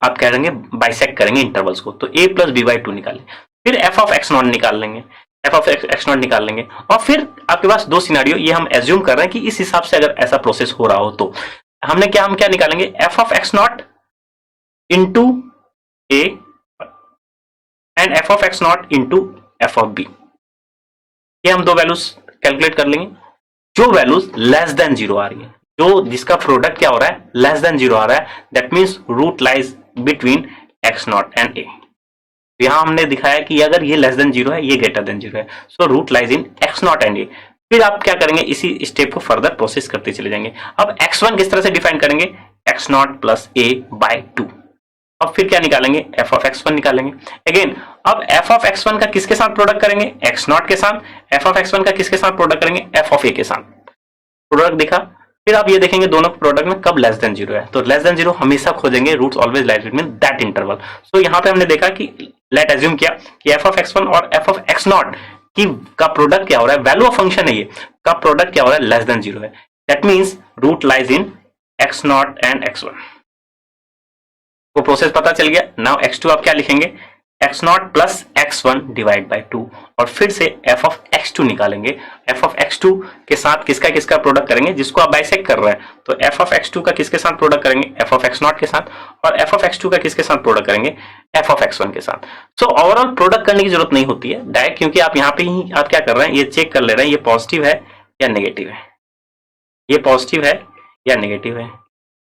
आप कह देंगे बाइसेक्ट करेंगे इंटरवल्स को, तो a प्लस बी बाई 2 निकालें. फिर एफ ऑफ एक्स नॉट निकाल लेंगे, एफ ऑफ एक्स नॉट निकाल लेंगे, और फिर आपके पास दो सिनारियो, ये हम एज्यूम कर रहे हैं कि इस हिसाब से अगर ऐसा प्रोसेस हो रहा हो तो हम क्या निकालेंगे, f of x not into a and f of x not into f of b. ये हम दो वैल्यूज कैलकुलेट कर लेंगे, जो वैल्यूज लेस देन जीरो आ रही है, जो जिसका प्रोडक्ट क्या हो रहा है, लेस देन जीरो आ रहा है, that means root lies between x naught and a. यहां हमने दिखाया कि अगर ये लेस देन जीरो है, ये ग्रेटर देन जीरो है, so root lies in x naught and a. फिर आप क्या करेंगे, इसी स्टेप को फर्दर प्रोसेस करते चले जाएंगे. अब x1 किस तरह से डिफाइन करेंगे, x not plus A by 2. अब फिर क्या निकालेंगे, एफ ऑफ x1 निकालेंगे. अगेन अब एफ ऑफ x1 का किसके साथ प्रोडक्ट करेंगे, एक्स नॉट के साथ. एफ ऑफ x1 का किसके साथ प्रोडक्ट करेंगे, एफ ऑफ ए के साथ. प्रोडक्ट दिखा. फिर आप ये देखेंगे दोनों प्रोडक्ट में कब लेस देन जीरो है, तो लेस देन जीरो हमेशा खोजेंगे, roots always lies between that interval. So यहाँ पे हमने देखा कि लेट एज्यूम किया कि एफ ऑफ x1 और एफ ऑफ x नॉट की का प्रोडक्ट क्या हो रहा है, वैल्यू ऑफ फंक्शन है ये, का प्रोडक्ट क्या हो रहा है, लेस देन जीरो है. That means root lies in x0 and x1। वो प्रोसेस पता चल गया। नाउ x2 आप क्या लिखेंगे, x0 plus x1 divide by 2, और फिर से f ऑफ x2 निकालेंगे। f ऑफ x2 के साथ किसका किसका प्रोडक्ट करेंगे, जिसको आप बाइसेक्ट कर रहे हैं, तो f ऑफ x2 का किसके साथ प्रोडक्ट करेंगे, f ऑफ x0 के साथ, और f ऑफ x2 का किसके साथ प्रोडक्ट करेंगे, f ऑफ x1 के साथ। सो ओवरऑल प्रोडक्ट करने की जरूरत नहीं होती है डायरेक्ट, क्योंकि आप यहाँ पे ही आप क्या कर रहे हैं, ये चेक कर ले रहे हैं ये पॉजिटिव है या नेगेटिव है, ये पॉजिटिव है या नेगेटिव है,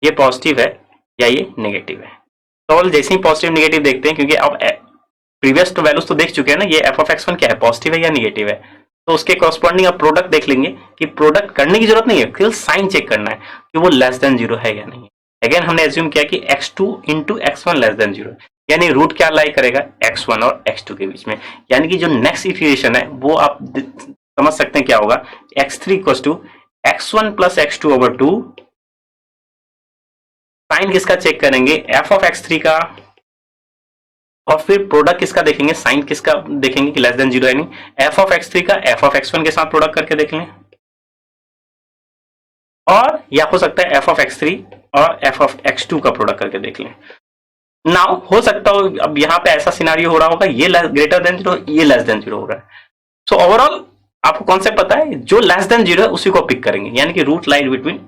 ये पॉजिटिव है या ये नेगेटिव है। तो जैसे ही पॉजिटिव नेगेटिव देखते हैं, क्योंकि अब प्रीवियस तो वैल्यूज तो देख चुके हैं ना, ये f ऑफ x1 क्या है, पॉजिटिव है या नेगेटिव है, तो उसके कॉरस्पॉन्डिंग आप प्रोडक्ट देख लेंगे कि प्रोडक्ट करने की जरूरत नहीं है, केवल साइन चेक करना है कि वो लेस देन 0 है या नहीं। अगेन हमने एज्यूम किया कि x2 इंटू एक्स1 लेस देन 0, यानी रूट क्या लाई करेगा, x1 और x2 के बीच में, यानी कि जो नेक्स्ट इटरेशन है वो आप समझ सकते हैं क्या होगा, x3 equals to x1 plus x2 over 2, sign किसका चेक करेंगे, f ऑफ x3 का, और फिर प्रोडक्ट किसका देखेंगे, साइन किसका देखेंगे कि लेस देन 0 है नहीं, f ऑफ x3 का f ऑफ x1 के साथ प्रोडक्ट करके देख लें, और या हो सकता है f ऑफ x3 और f ऑफ x2 का प्रोडक्ट करके देख लें। नाउ हो सकता हो अब यहाँ पे ऐसा सिनारियो हो रहा होगा, ये ग्रेटर देन 0, ये लेस देन 0 हो रहा है। सो ओवरऑल आपको कॉन्सेप्ट पता है, जो लेस देन 0 है उसी को पिक करेंगे, यानी कि रूट लाइन बिटवीन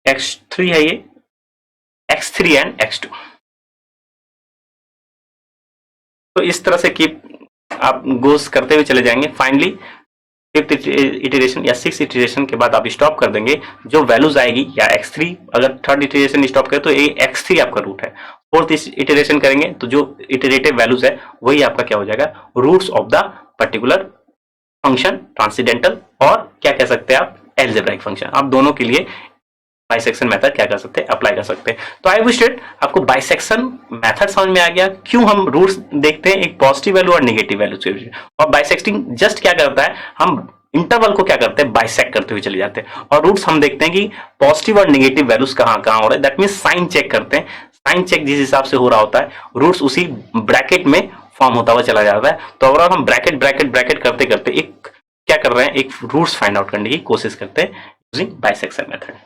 x3 है ये, x3 एंड x2। तो इस तरह से कीप आप गोस करते हुए चले जाएंगे। फाइनली फिफ्थ इटरेशन या सिक्स इटरेशन के बाद आप स्टॉप कर देंगे, जो वैल्यूज आएगी या x3, अगर थर्ड इटरेशन स्टॉप करें तो ये x3 आपका रूट है, फोर्थ इटरेशन करेंगे तो जो इटरेटिव वैल्यूज है वही आपका क्या हो जाएगा, roots of the particular function, transcendental, और क्या कह सकते हैं आप, एल्जेब्राइक फंक्शन। आप दोनों के लिए बाइसेक्शन मेथड क्या कर सकते हैं, अप्लाई कर सकते हैं। तो आई विश दैट आपको बाइसेक्शन मेथड समझ में आ गया, क्यों हम रूट्स देखते हैं, एक पॉजिटिव वैल्यू और नेगेटिव वैल्यू से, और बाइसेक्टिंग जस्ट क्या करता है, हम इंटरवल को क्या करते हैं, बाइसेक्ट करते हुए चले जाते हैं, और रूट्स हम देखते हैं कि पॉजिटिव और नेगेटिव वैल्यूज कहाँ कहाँ हो रहे हैं, दैट मीन साइन चेक करते हैं। साइन चेक जिस हिसाब से हो रहा होता है, रूट्स उसी ब्रैकेट में फॉर्म होता हुआ चला जाता है। तो ओवरऑल हम ब्रैकेट ब्रैकेट ब्रैकेट करते करते एक क्या कर रहे हैं, एक रूट्स फाइंड आउट करने की कोशिश करते हैं यूजिंग बाइसेक्शन मेथड।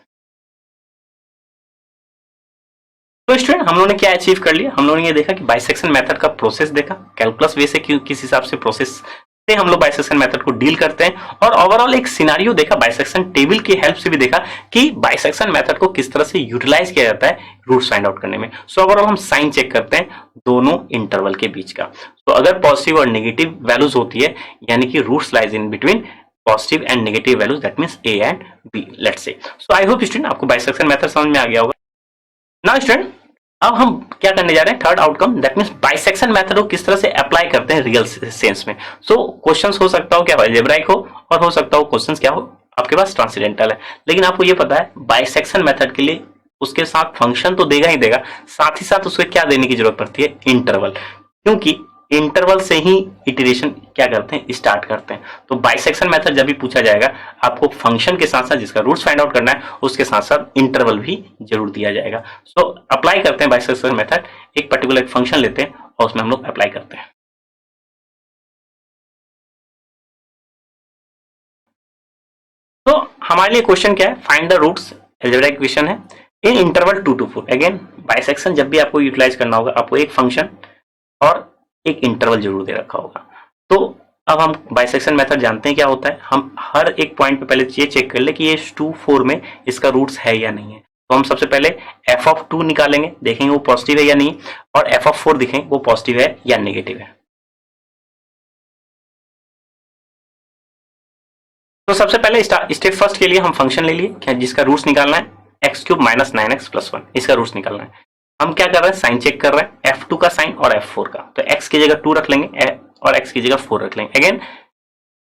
तो स्टूडेंट हम लोगों ने क्या अचीव कर लिया, हम लोगों ने ये देखा कि बाइसेक्शन मेथड का प्रोसेस देखा, कैलकुलस वे से किस हिसाब से प्रोसेस से हम लोग बाइसेक्शन मेथड को डील करते हैं, और ओवरऑल एक सिनारियो देखा, बाइसेक्शन टेबल की हेल्प से भी देखा कि बाइसेक्शन मेथड को किस तरह से यूटिलाइज किया जाता है रूट्स फाइंड आउट करने में। सो ओवरऑल हम साइन चेक करते हैं दोनों इंटरवल के बीच का। तो अगर पॉजिटिव और नेगेटिव वैल्यूज होती है, यानी कि roots lies in between positive and negative values, that means a and b, let's say. So I hope student आपको बाइसेक्शन मेथड समझ में आ गया होगा। नाउ स्टूडेंट अब हम क्या करने जा रहे हैं, third outcome, that means bisection method को किस तरह से अप्लाई करते हैं रियल सेंस में। सो क्वेश्चंस हो सकता हो क्या अलजेब्राइक हो, और हो सकता हो क्वेश्चंस क्या हो आपके पास ट्रांसीडेंटल है, लेकिन आपको ये पता है बाइसेक्शन मेथड के लिए उसके साथ फंक्शन तो देगा ही देगा, साथ ही साथ उसको क्या देने की जरूरत पड़ती है, इंटरवल, क्योंकि इंटरवल से ही इटरेशन क्या करते हैं, स्टार्ट करते हैं। तो बाइसेक्शन मेथड जब भी पूछा जाएगा, आपको फंक्शन के साथ साथ जिसका रूट्स फाइंड आउट करना है, उसके साथ साथ इंटरवल भी जरूर दिया जाएगा। सो अप्लाई करते हैं बाइसेक्शन मेथड, एक पर्टिकुलर फंक्शन लेते हैं और उसमें हम लोग अप्लाई करते हैं। तो हमारे लिए क्वेश्चन क्या है, find the roots, algebraic equation है in interval 2 to 4। Again bisection जब भी आपको यूटिलाइज करना होगा, आपको एक फंक्शन और एक इंटरवल जरूर दे रखा होगा। तो अब हम बाइसेक्शन मेथड जानते हैं क्या होता है, हम हर एक पॉइंट पे पहले ये चेक कर ले कि ये 2, 4 में इसका रूट्स है या नहीं है। तो हम सबसे पहले f ऑफ 2 निकालेंगे, देखेंगे वो पॉजिटिव है या नहीं, और f ऑफ 4 देखेंगे वो पॉजिटिव है या नेगेटिव है। तो सबसे पहले स्टेप फर्स्ट के लिए हम फंक्शन ले लिए जिसका रूट्स निकालना है, x³ माइनस 9x प्लस 1, इसका रूट्स निकालना है। हम क्या कर रहे हैं, साइन चेक कर रहे हैं, f2 का साइन और f4 का, तो x की जगह 2 रख लेंगे और x की जगह 4 रख लेंगे। अगेन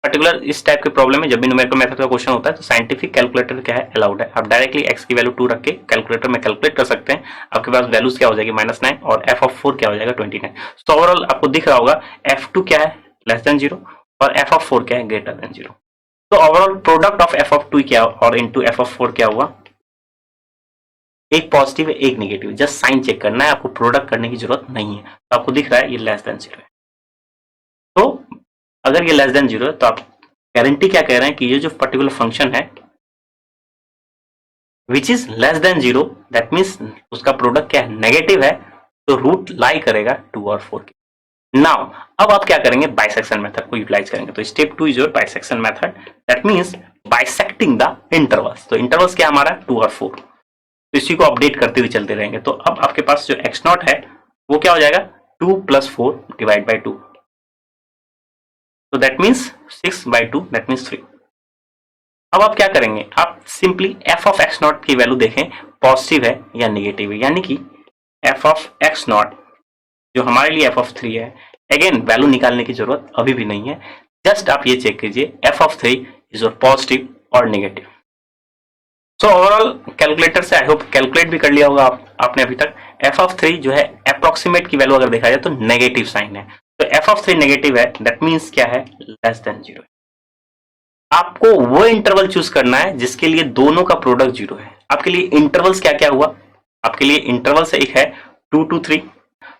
पर्टिकुलर इस टाइप के प्रॉब्लम में जब भी न्यूमेरिकल मेथड का क्वेश्चन होता है तो साइंटिफिक कैलकुलेटर क्या है, अलाउड है। आप डायरेक्टली x की वैल्यू 2 रख के कैलकुलेटर में कैलकुलेट कर सकते हैं, आपके पास वैल्यूज क्या हो जाएगी, -9, और f ऑफ 4 क्या हो जाएगा, 29। तो ओवरऑल आपको दिख रहा होगा f2 क्या है, लेस देन 0, और f ऑफ 4 क्या है, ग्रेटर देन 0। तो overall product of f of 2 क्या और इंटू f ऑफ 4 क्या हुआ, एक पॉजिटिव है एक नेगेटिव, जस्ट साइन चेक करना है, आपको प्रोडक्ट करने की जरूरत नहीं है। तो आपको दिख रहा है ये लेस देन 0 है। तो अगर ये लेस देन 0 है तो आप गारंटी क्या कह रहे हैं कि ये जो पर्टिकुलर फंक्शन है which is less than 0, that means उसका प्रोडक्ट क्या है, नेगेटिव है, तो रूट लाई करेगा 2 और 4 के। नाउ अब आप क्या करेंगे, बाइसेक्शन मेथड को यूटिलाइज करेंगे। तो step 2 is your bisection method, that means bisecting the intervals. तो इंटरवल्स क्या हमारा 2 और 4, तो इसी को अपडेट करते हुए चलते रहेंगे। तो अब आपके पास जो x नॉट है वो क्या हो जाएगा, 2 + 4 डिवाइड बाई 2, तो दैट मीन्स 6/2, दैट मीन्स 3। अब आप क्या करेंगे, आप simply f of x not की वैल्यू देखें पॉजिटिव है या नेगेटिव है, यानी कि f ऑफ x नॉट जो हमारे लिए f ऑफ 3 है, अगेन वैल्यू निकालने की जरूरत अभी भी नहीं है, जस्ट आप ये चेक कीजिए f ऑफ 3 इज पॉजिटिव और नेगेटिव। सो ओवरऑल कैलकुलेटर से आई होप कैलकुलेट भी कर लिया होगा आपने अभी तक। f ऑफ 3 जो है अप्रोक्सीमेट की वैल्यू अगर देखा जाए तो नेगेटिव साइन है, तो f ऑफ 3 नेगेटिव है, दैट मीन्स क्या है, लेस देन 0। आपको वो इंटरवल चूज करना है जिसके लिए दोनों का प्रोडक्ट 0 है। आपके लिए इंटरवल्स क्या क्या हुआ, आपके लिए इंटरवल से एक है 2 to 3।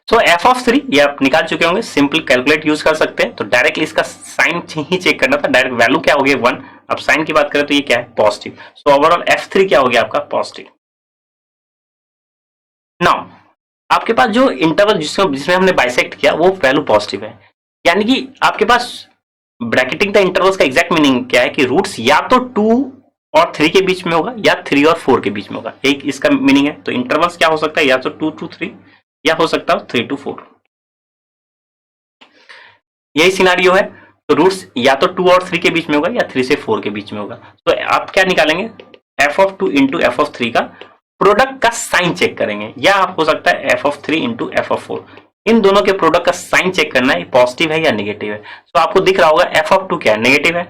सो f ऑफ 3 ये आप निकाल चुके होंगे, सिंपल कैलकुलेट यूज कर सकते हैं। तो डायरेक्टली इसका साइन ही चेक करना था, डायरेक्ट वैल्यू क्या हो गई 1, अब साइन की बात करें तो ये क्या है, पॉजिटिव। सो ओवरऑल f3 क्या हो गया आपका, पॉजिटिव। नाउ आपके पास जो इंटरवल जिसमें हमने बाइसेक्ट किया वो वैल्यू पॉजिटिव है, यानी कि आपके पास ब्रैकेटिंग द इंटरवल्स का एग्जैक्ट मीनिंग क्या है कि रूट्स या तो 2 और 3 के बीच में होगा या 3 और 4 के बीच में होगा, एक इसका मीनिंग है। तो इंटरवल्स क्या हो सकता है, या तो 2 to 3 या हो सकता है 3 to 4, यही सिनारियो है। तो रूट्स या तो 2 और 3 के बीच में होगा या 3 से 4 के बीच में होगा। तो आप क्या निकालेंगे, f of 2 into f of 3 का प्रोडक्ट का साइन चेक करेंगे, या हो सकता है f of 3 into f of 4। इन दोनों के प्रोडक्ट का साइन चेक करना है, पॉजिटिव है या नेगेटिव है। तो आपको दिख रहा होगा f ऑफ 2 क्या है, नेगेटिव है,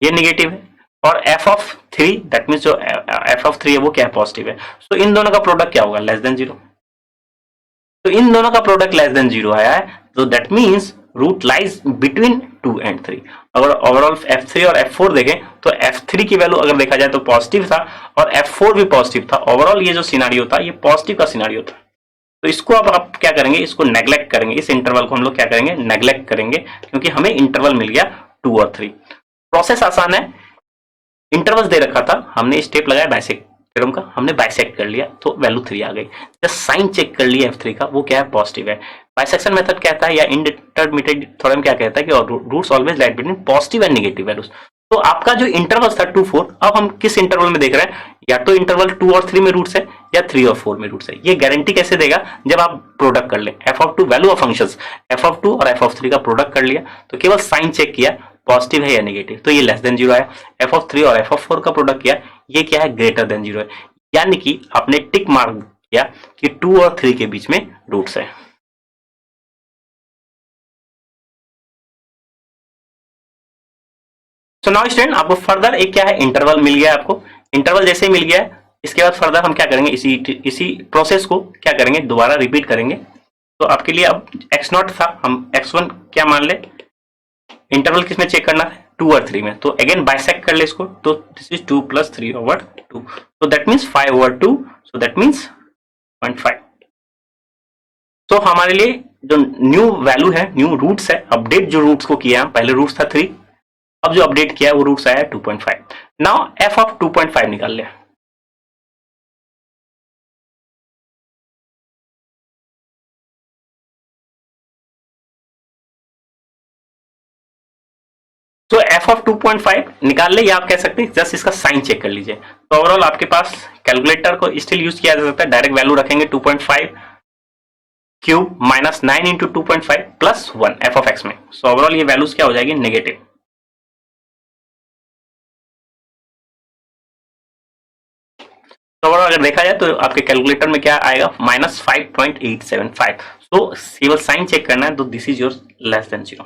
ये नेगेटिव है, और f ऑफ 3 दैट मीन्स जो f ऑफ 3 है वो क्या है, पॉजिटिव है। तो इन दोनों का प्रोडक्ट क्या होगा, लेस देन 0। तो इन दोनों का प्रोडक्ट लेस देन 0 आया है, तो that means root lies between 2 and 3। अगर ओवरऑल f3 और f4 देखें तो f3 की वैल्यू अगर देखा जाए तो पॉजिटिव था और f4 भी पॉजिटिव था। ओवरऑल ये जो सिनारियो था ये पॉजिटिव का सिनारियो था। तो इसको अब आप क्या करेंगे, इसको नेग्लेक्ट करेंगे, इस इंटरवल को हम लोग क्या करेंगे, नेग्लेक्ट करेंगे, क्योंकि हमें इंटरवल मिल गया 2 और 3। प्रोसेस आसान है, इंटरवल्स दे रखा था, हमने स्टेप लगाया बाइसेक्ट थ्योरम का, हमने बाइसेक्ट कर लिया तो वैल्यू 3 आ गई। जस्ट साइन चेक कर लिया f3 का, वो क्या है, पॉजिटिव है। बाइसेक्शन मेथड कहता है या इंडिटरमिनेट थ्योरम क्या कहता है कि roots always lies between positive and negative values. तो आपका जो इंटरवल था 2 4, अब हम किस इंटरवल में देख रहे हैं, या तो इंटरवल 2 और 3 में रूट्स है या 3 और 4 में रूट्स है। ये गारंटी कैसे देगा, जब आप प्रोडक्ट कर ले, f of 2 value of functions f of 2 और f ऑफ 3 का प्रोडक्ट कर लिया, तो केवल साइन चेक किया पॉजिटिव है या नेगेटिव, तो ये लेस देन 0 आया। f ऑफ 3 और f ऑफ 4 का प्रोडक्ट किया, ये क्या है, ग्रेटर देन 0 है, यानी कि आपने टिक मार्क किया कि 2 और 3 के बीच में रूट्स है। सो नाउ स्टूडेंट, आपको फर्दर एक क्या है, इंटरवल मिल गया आपको। इंटरवल जैसे ही मिल गया है, इसके बाद फर्दर हम क्या करेंगे, इसी प्रोसेस को क्या करेंगे, दोबारा रिपीट करेंगे। तो आपके लिए अब x नॉट था, हम x1 क्या मान ले, इंटरवल किसमें चेक करना है, 2 और 3 में। तो अगेन बाइसेक्ट कर ले इसको, तो this is 2 + 3/2, so that means 5/2, so that means 0.5। तो हमारे लिए जो न्यू वैल्यू है, न्यू रूट्स है, अपडेट जो रूट्स को किया, पहले रूट्स था 3, अब जो अपडेट किया वो रूट्स आया 2.5। नाउ f ऑफ 2.5 निकाल ले। तो f ऑफ 2.5 निकाल ले, या आप कह सकते हैं जस्ट इसका साइन चेक कर लीजिए। तो ओवरऑल आपके पास कैलकुलेटर को स्टिल यूज किया जा सकता है, डायरेक्ट वैल्यू रखेंगे 2.5 cube minus 9 into 2.5 plus 1 f of x में। सो ओवरऑल ये वैल्यूज क्या हो जाएगी, नेगेटिव। तो ओवरऑल अगर देखा जाए तो आपके कैलकुलेटर में क्या आएगा, -5.875। तो केवल साइन चेक करना है, तो this is your less than 0।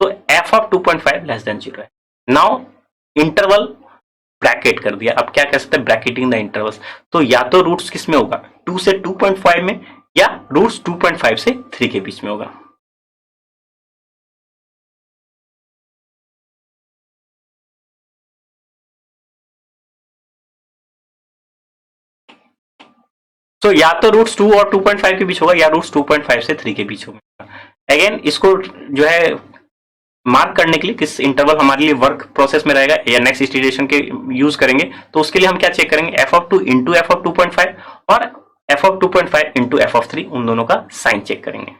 तो f ऑफ 2.5 लेस देन 0 है। नाउ इंटरवल ब्रैकेट कर दिया, अब क्या कर सकते हैं, ब्रैकेटिंग द इंटरवल्स। तो या तो रूट्स किस में होगा, 2 से 2.5 में, या रूट्स 2.5 से 3 के बीच में होगा। तो या तो रूट्स 2 और 2.5 के बीच होगा, या रूट्स 2.5 से 3 के बीच होगा। अगेन इसको जो है मार्क करने के लिए किस इंटरवल हमारे लिए वर्क प्रोसेस में रहेगा या नेक्स्ट इटरेशन के यूज करेंगे, तो उसके लिए हम क्या चेक करेंगे, F of 2 into f of 2.5 और f of 2.5 into f of 3, उन दोनों का साइन चेक करेंगे।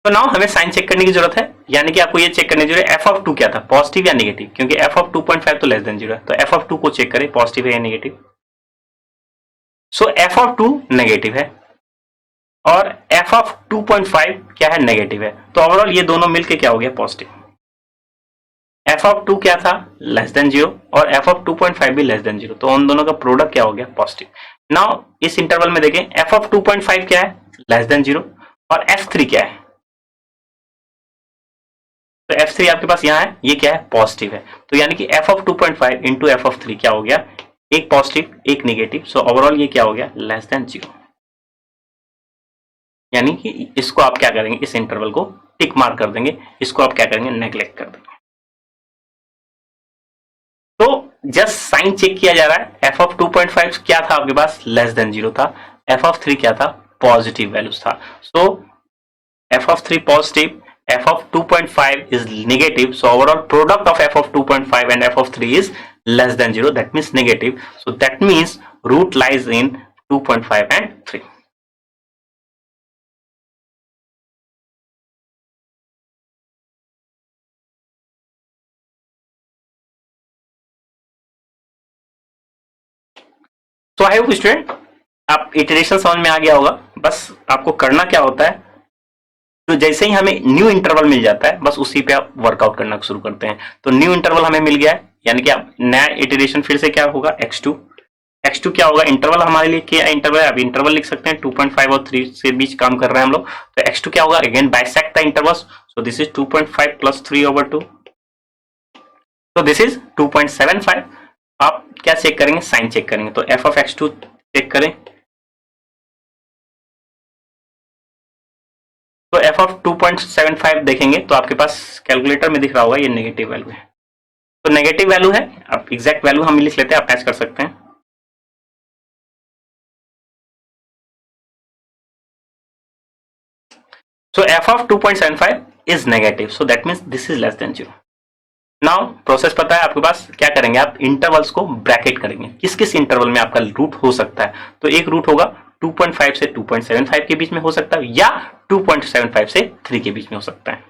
तो नाउ हमें साइन चेक करने की जरूरत है, यानी कि आपको ये चेक करने की जरूरत है एफ ऑफ 2 क्या था, पॉजिटिव या नेगेटिव, क्योंकि एफ ऑफ 2.5 तो लेस देन 0 है, तो एफ ऑफ 2 को चेक करें पॉजिटिव है या negative. So f of 2 negative है और एफ ऑफ 2.5 क्या है, नेगेटिव है, तो ओवरऑल ये दोनों मिलके क्या हो गया, पॉजिटिव। एफ ऑफ 2 क्या था, लेस देन 0 और एफ ऑफ 2.5 भी लेस देन 0, तो उन दोनों का प्रोडक्ट क्या हो गया, पॉजिटिव। नाउ इस इंटरवल में देखें एफ ऑफ 2.5 क्या है, लेस देन 0 और F3 क्या है, तो F3 आपके पास यहाँ है, ये क्या है, पॉजिटिव है, तो यानी कि f of 2.5 into f of 3 क्या हो गया, एक पॉजिटिव एक नेगेटिव, सो ओवरऑल ये क्या हो गया, लेस देन 0। यानी कि इसको आप क्या करेंगे, इस इंटरवल को टिक मार्क कर देंगे, इसको आप क्या करेंगे, नेग्लेक्ट कर देंगे। तो जस्ट साइन चेक किया जा रहा है, एफ ऑफ 2.5 क्या था आपके पास, लेस देन 0 था, एफ ऑफ 3 क्या था, पॉजिटिव वैल्यूज था, so f of 3 positive, f of 2.5 is negative, so overall product of f of 2.5 and f of 3 is less than 0, that means negative, so that means root lies in 2.5 and 3. तो आई hope student आप iteration समझ में आ गया होगा। बस आपको करना क्या होता है, तो जैसे ही हमें न्यू इंटरवल मिल जाता है बस उसी पे आप वर्कआउट करना शुरू करते हैं। तो न्यू इंटरवल हमें मिल गया है, यानी कि आप नया इटरेशन फिर से क्या होगा, x2 क्या होगा, इंटरवल हमारे लिए क्या इंटरवल है, अभी इंटरवल लिख सकते हैं 2.5 और 3 से बीच काम कर रहे हैं हम लोग, तो x2 क्या होगा, again bisect the interval, so this is 2.5 plus 3/2, तो दिस इज 2.75। आप क्या चेक करेंगे, साइन चेक करेंगे, तो f ऑफ x2 चेक करें, तो f ऑफ 2.75 देखेंगे तो आपके पास कैलकुलेटर में दिख रहा होगा ये नेगेटिव वैल्यू है, तो नेगेटिव वैल्यू है, आप एग्जैक्ट वैल्यू हम लिख लेते हैं, आप मैच कर सकते हैं। So f of 2.75 is negative, so that means this is less than 0. Now process पता है आपके पास, क्या करेंगे आप इंटरवल्स को ब्रैकेट करेंगे, किस किस इंटरवल में आपका रूट हो सकता है, तो एक रूट होगा 2.5 से 2.75 के बीच में हो सकता है, या 2.75 से 3 के बीच में हो सकता है।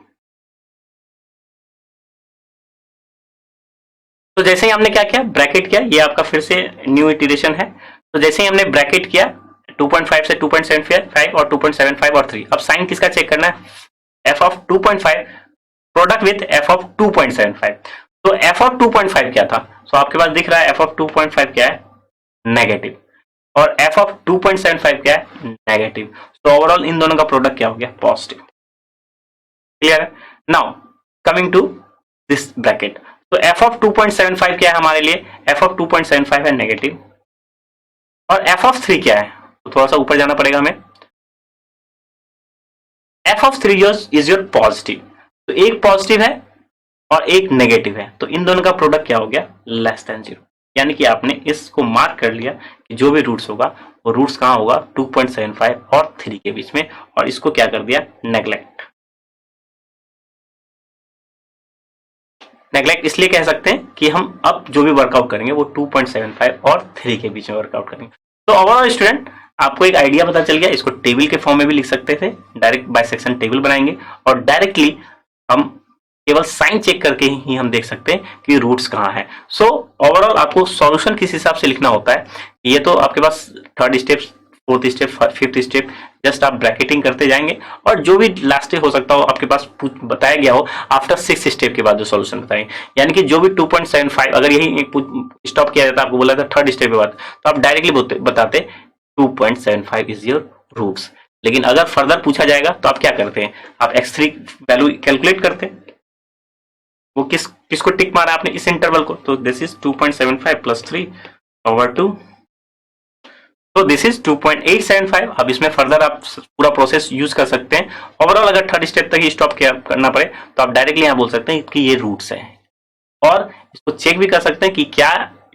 तो जैसे ही हमने क्या किया, ब्रैकेट किया, ये आपका फिर से न्यू इटरेशन है, तो जैसे ही हमने ब्रैकेट किया 2.5 से 2.75 और 2.75 और 3, अब साइन किसका चेक करना है, f of 2.5 product with f of 2.75, तो f ऑफ 2.5 क्या था, तो आपके पास दिख रहा है f ऑफ 2.5 क्या है, नेगेटिव, और f ऑफ 2.75 क्या है, नेगेटिव, तो ओवरऑल इन दोनों का प्रोडक्ट क्या हो गया, पॉजिटिव। क्लियर है। Now coming to this bracket, तो f ऑफ 2.75 क्या है हमारे लिए, f ऑफ 2.75 है नेगेटिव, और f ऑफ 3 क्या है, तो थोड़ा सा ऊपर जाना पड़ेगा हमें, f of 3 is your positive, तो एक पॉजिटिव है और एक नेगेटिव है, तो इन दोनों का प्रोडक्ट क्या हो गया, लेस देन 0, यानी कि आपने इसको मार्क कर लिया कि जो भी रूट्स होगा वो रूट्स कहां होगा, 2.75 और 3 के बीच में, और इसको क्या कर दिया, नेग्लेक्ट इसलिए कह सकते हैं कि हम अब जो भी वर्कआउट करेंगे वो 2.75 और 3 के बीच में वर्कआउट करेंगे। तो ओवरऑल स्टूडेंट आपको एक आइडिया पता चल गया, इसको टेबल के फॉर्म में भी लिख सकते थे, डायरेक्ट बाइसेक्शन टेबल बनाएंगे और डायरेक्टली हम केवल साइन चेक करके ही हम देख सकते हैं कि रूट्स कहाँ है। सो ओवरऑल आपको सॉल्यूशन किस हिसाब से लिखना होता है, ये तो आपके पास third step, fourth step, fifth step, just आप ब्रैकेटिंग करते जाएंगे, और जो भी लास्ट हो सकता हो आपके पास बताया गया हो आफ्टर 6 स्टेप के बाद जो सॉल्यूशन बताएंगे, यानी कि जो भी 2.75 अगर यही स्टॉप किया जाता, आपको बोला था थर्ड स्टेप के बाद, तो आप डायरेक्टली बताते 2.75 इज योर रूट्स, लेकिन अगर फर्दर पूछा जाएगा तो आप क्या करते हैं, आप x3 वैल्यू कैलकुलेट करते हैं, वो किसको टिक मारा आपने, इस इंटरवल को, तो दिस इज 2.75 प्लस 3/2, तो दिस इज 2.875। अब इसमें फर्दर आप पूरा प्रोसेस यूज कर सकते हैं। ओवरऑल अगर थर्ड स्टेप तक ही स्टॉप करना पड़े तो आप डायरेक्टली यहाँ बोल सकते हैं कि ये रूट्स हैं, और इसको चेक भी कर सकते हैं कि क्या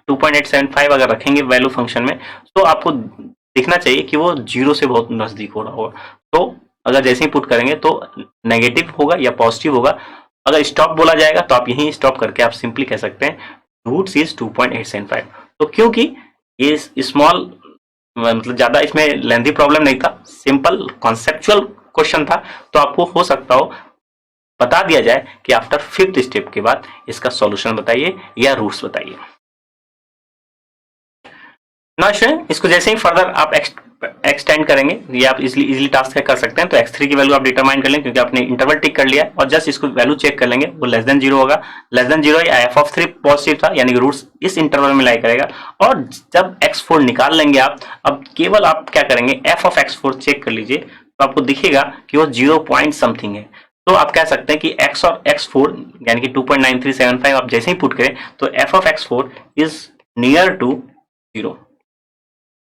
2.875 अगर रखेंगे वैल्यू फंक्शन में, तो आपको दिखना चाहिए कि वो 0 से बहुत नजदीक हो रहा होगा। तो अगर जैसे ही पुट करेंगे तो नेगेटिव होगा या पॉजिटिव होगा। अगर स्टॉप बोला जाएगा तो आप यहीं स्टॉप करके आप सिंपली कह सकते हैं रूट्स इज 2.875। तो क्योंकि ये स्मॉल मतलब ज्यादा इसमें लेंथी प्रॉब्लम नहीं था, सिंपल कॉन्सेप्चुअल क्वेश्चन था, तो आपको हो सकता हो बता दिया जाए कि आफ्टर 5th स्टेप के बाद इसका सॉल्यूशन बताइए या रूट्स बताइए। ना स्टूडेंट, इसको जैसे ही फर्दर आप एक्सटेंड करेंगे, ये आप इजीली टास्क कर सकते हैं। तो x3 की वैल्यू आप डिटरमाइन कर लें क्योंकि आपने इंटरवल टिक कर लिया है, और जस्ट इसको वैल्यू चेक कर लेंगे, वो लेस देन 0 होगा। लेस देन 0 या f(3) पॉजिटिव था, यानी कि रूट्स इस इंटरवल में लाई करेगा। और जब x4 निकाल लेंगे आप, अब केवल आप क्या करेंगे, f(x4) चेक कर लीजिए, तो आपको दिखेगा कि वो 0 पॉइंट समथिंग है। तो आप कह सकते हैं कि x और x4 यानी कि 2.9375 आप जैसे ही पुट करें तो f(x4) is near to 0,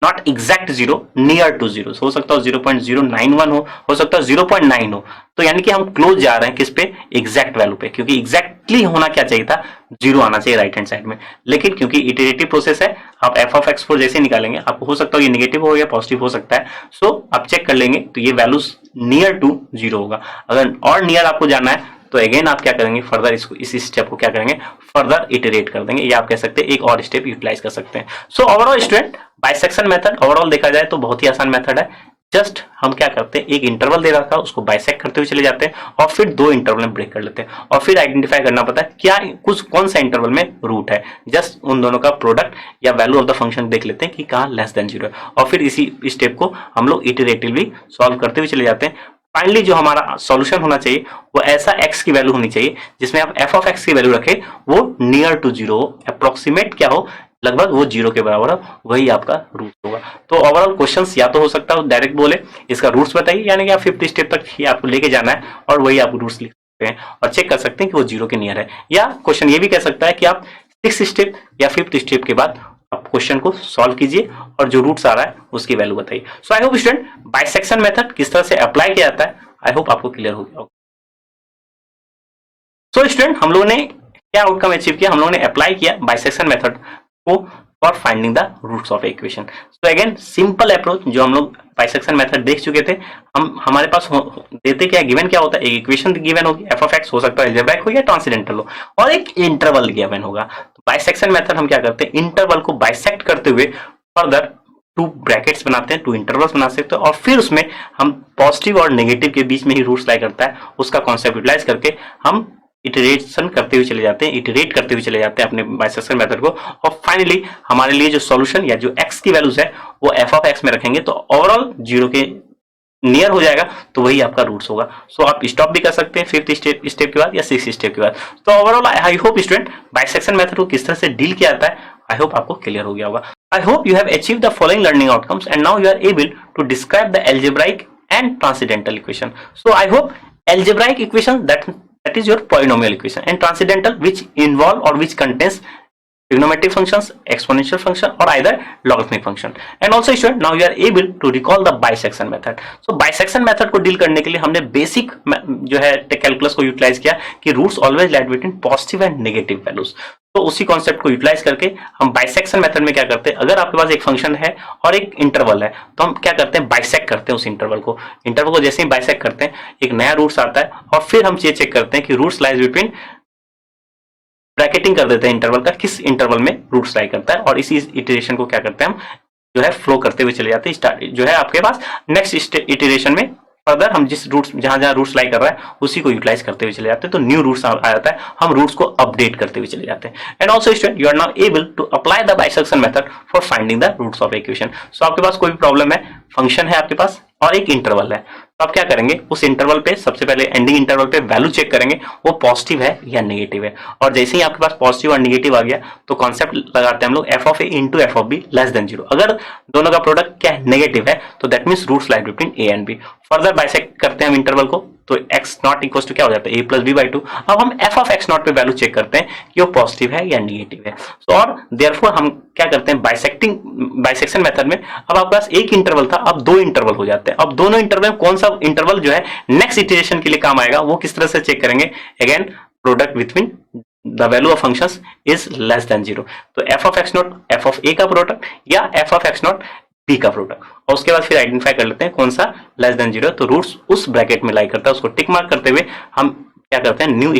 not exact 0, near to 0। हो सकता है 0.091 हो सकता है 0.9 हो। तो यानी कि हम क्लोज जा रहे हैं किस पे, एग्जैक्ट वैल्यू पे, क्योंकि एग्जैक्टली होना क्या चाहिए था, 0 आना चाहिए राइट हैंड साइड में। लेकिन क्योंकि इटरेटिव प्रोसेस है, आप f(x4) जैसे निकालेंगे आपको हो सकता है ये नेगेटिव हो या पॉजिटिव हो सकता है। सो आप चेक कर लेंगे तो ये वैल्यूज नियर टू 0 होगा। अगर और नियर आपको जाना है तो अगेन आप क्या करेंगे, फर्दर इसको इस स्टेप को क्या करेंगे, फर्दर इटरेट कर देंगे, या आप कह सकते हैं एक और स्टेप यूटिलाइज कर सकते हैं। So overall student, bisection method overall देखा जाए तो बहुत ही आसान मेथड है। जस्ट हम क्या करते हैं, एक इंटरवल दे रखा है उसको बाइसेक्ट करते हुए चले जाते हैं और फिर 2 इंटरवल में ब्रेक कर लेते हैं, और फिर आइडेंटिफाई करना पड़ता है क्या कुछ कौन सा इंटरवल में रूट है। जस्ट उन दोनों का प्रोडक्ट या वैल्यू ऑफ द फंक्शन देख लेते हैं कि कहाँ लेस देन 0 है, और फिर इसी स्टेप को हम लोग इटरेटिवली सॉल्व करते हुए चले जाते हैं। फाइनली जो हमारा सॉल्यूशन होना चाहिए वो ऐसा x की वैल्यू होनी चाहिए जिसमें आप f(x) की वैल्यू रखें वो नियर टू 0 हो, अप्रोक्सीमेट क्या हो, लगभग वो 0 के बराबर हो, वही आपका रूट होगा। तो ओवरऑल क्वेश्चंस या तो हो सकता है डायरेक्ट बोले इसका रूट्स बताइए, यानी कि आप 5th स्टेप तक ही आपको लेके जाना है और वही आप रूट्स लिख सकते हैं और चेक कर सकते हैं कि वो 0 के नियर है। या क्वेश्चन ये भी कह सकता है कि आप 6th स्टेप या 5th स्टेप के बाद आप क्वेश्चन को सॉल्व कीजिए और जो रूट्स आ रहा है उसकी वैल्यू बताइए। So I hope student bisection method किस तरह से अप्लाई किया जाता है आई होप आपको क्लियर हो गया होगा। सो स्टूडेंट, हम लोगों ने क्या आउटकम अचीव किया, हम लोगों ने अप्लाई किया बाइसेक्शन मेथड को for finding the roots of equation. So again simple approach जो हम लोग बाइसेक्शन मेथड देख चुके थे, हम हमारे पास देते क्या, गिवन क्या होता है, एक इक्वेशन गिवन होगी f(x) हो सकता है अलजेब्राइक हो या ट्रांसेंडेंटल हो, और एक इंटरवल गिवन होगा। तो बाइसेक्शन मेथड हम क्या करते हैं, इंटरवल को बाइसेक्ट करते हुए फर्दर 2 ब्रैकेट्स बनाते हैं, 2 इंटरवल्स बना सकते हैं, और फिर उसमें हम पॉजिटिव और नेगेटिव के बीच में ही रूट्स लाई करता है उसका कॉन्सेप्ट यूटिलाइज करके हम इटरेशन करते हुए चले जाते हैं, इटरेट करते हुए चले जाते हैं अपने बाइसेक्शन मेथड को, और फाइनली हमारे लिए जो सॉल्यूशन या जो x की वैल्यूज है वो f(x) में रखेंगे तो ओवरऑल 0 के नियर हो जाएगा, तो वही आपका रूट्स होगा। सो आप स्टॉप भी कर सकते हैं 5th स्टेप के बाद या 6th स्टेप के बाद। तो overall I hope student bisection method को किस तरह से डील किया जाता है आई होप आपको क्लियर हो गया होगा। I hope you have achieved the following learning outcomes and now you are able to describe the algebraic and transcendental equation. So I hope algebraic equation that is your polynomial equation, and transcendental which involve or which contains trigonometric functions, exponential function or either logarithmic function. And also student now you are able to recall the bisection method. So bisection method को deal करने के लिए हमने basic जो है calculus को utilize किया कि roots always lie between positive and negative values. तो उसी कॉन्सेप्ट को यूटिलाइज करके हम बाइसेक्शन मेथड में क्या करते हैं, अगर आपके पास एक फंक्शन है और एक इंटरवल है तो हम क्या करते हैं, बाइसेक्ट करते हैं उस इंटरवल को जैसे ही बाइसेक्ट करते हैं एक नया रूट्स आता है और फिर हम ये चेक करते हैं कि रूट्स लाइज बिटवीन, ब्रैकेटिंग कर देते हैं इंटरवल का, किस इंटरवल में रूट्स लाई करता है, और इसी इटरेशन को क्या करते हैं हम जो है फ्लो करते हुए चले जाते हैं। स्टार्ट जो है आपके पास नेक्स्ट इटरेशन में फर्दर हम जिस रूट्स जहां रूट्स लाई कर रहा है उसी को यूटिलाइज करते हुए चले जाते हैं, तो न्यू रूट्स आ जाता है, हम रूट्स को अपडेट करते हुए चले जाते हैं। And also student you are now able to apply the bisection method for finding the roots of equation. So आपके पास कोई भी प्रॉब्लम है, फंक्शन है आपके पास और एक इंटरवल है, तो आप क्या करेंगे, उस इंटरवल पे सबसे पहले एंडिंग इंटरवल पे वैल्यू चेक करेंगे वो पॉजिटिव है या नेगेटिव है, और जैसे ही आपके पास पॉजिटिव और नेगेटिव आ गया तो कॉन्सेप्ट लगाते हैं हम लोग f(a) into f(b) less than 0। अगर दोनों का प्रोडक्ट क्या है, नेगेटिव है, तो that means roots lie between a and b। Further bisect करते हैं हम इंटरवल को, तो x नॉट इक्वल टू क्या हो जाता है, a प्लस b बाई 2। अब हम f(x नॉट) पे वैल्यू चेक करते हैं कि वो पॉजिटिव है या नेगेटिव है। तो और देयरफॉर हम क्या करते हैं, बाइसेक्शन मेथड में अब आपके पास एक इंटरवल था, अब 2 इंटरवल हो जाते हैं। अब दोनों इंटरवल में कौन सा इंटरवल जो है नेक्स्ट इटरेशन के लिए काम आएगा वो किस तरह से चेक करेंगे, again product between the value of functions is less than 0। तो f of x naught f of a का प्रोडक्ट या f of x naught b का प्रोडक्ट, और उसके बाद फिर आइडेंटिफाई कर लेते हैं कौन सा लेस देन 0 है। तो रूट्स उस ब्रैकेट में लाई करता है, उसको टिक मार्क करते हुए हम क्या करते हैं, न्यू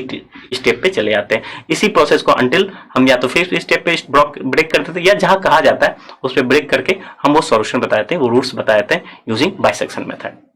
स्टेप पे चले जाते हैं। इसी प्रोसेस को अंटिल हम या तो फिफ्थ स्टेप पे ब्रेक करते थे, या जहां कहा जाता है उस पर ब्रेक करके हम वो सॉल्यूशन बता देते हैं, वो रूट्स बता देते हैं यूजिंग बाइसेक्शन मेथड।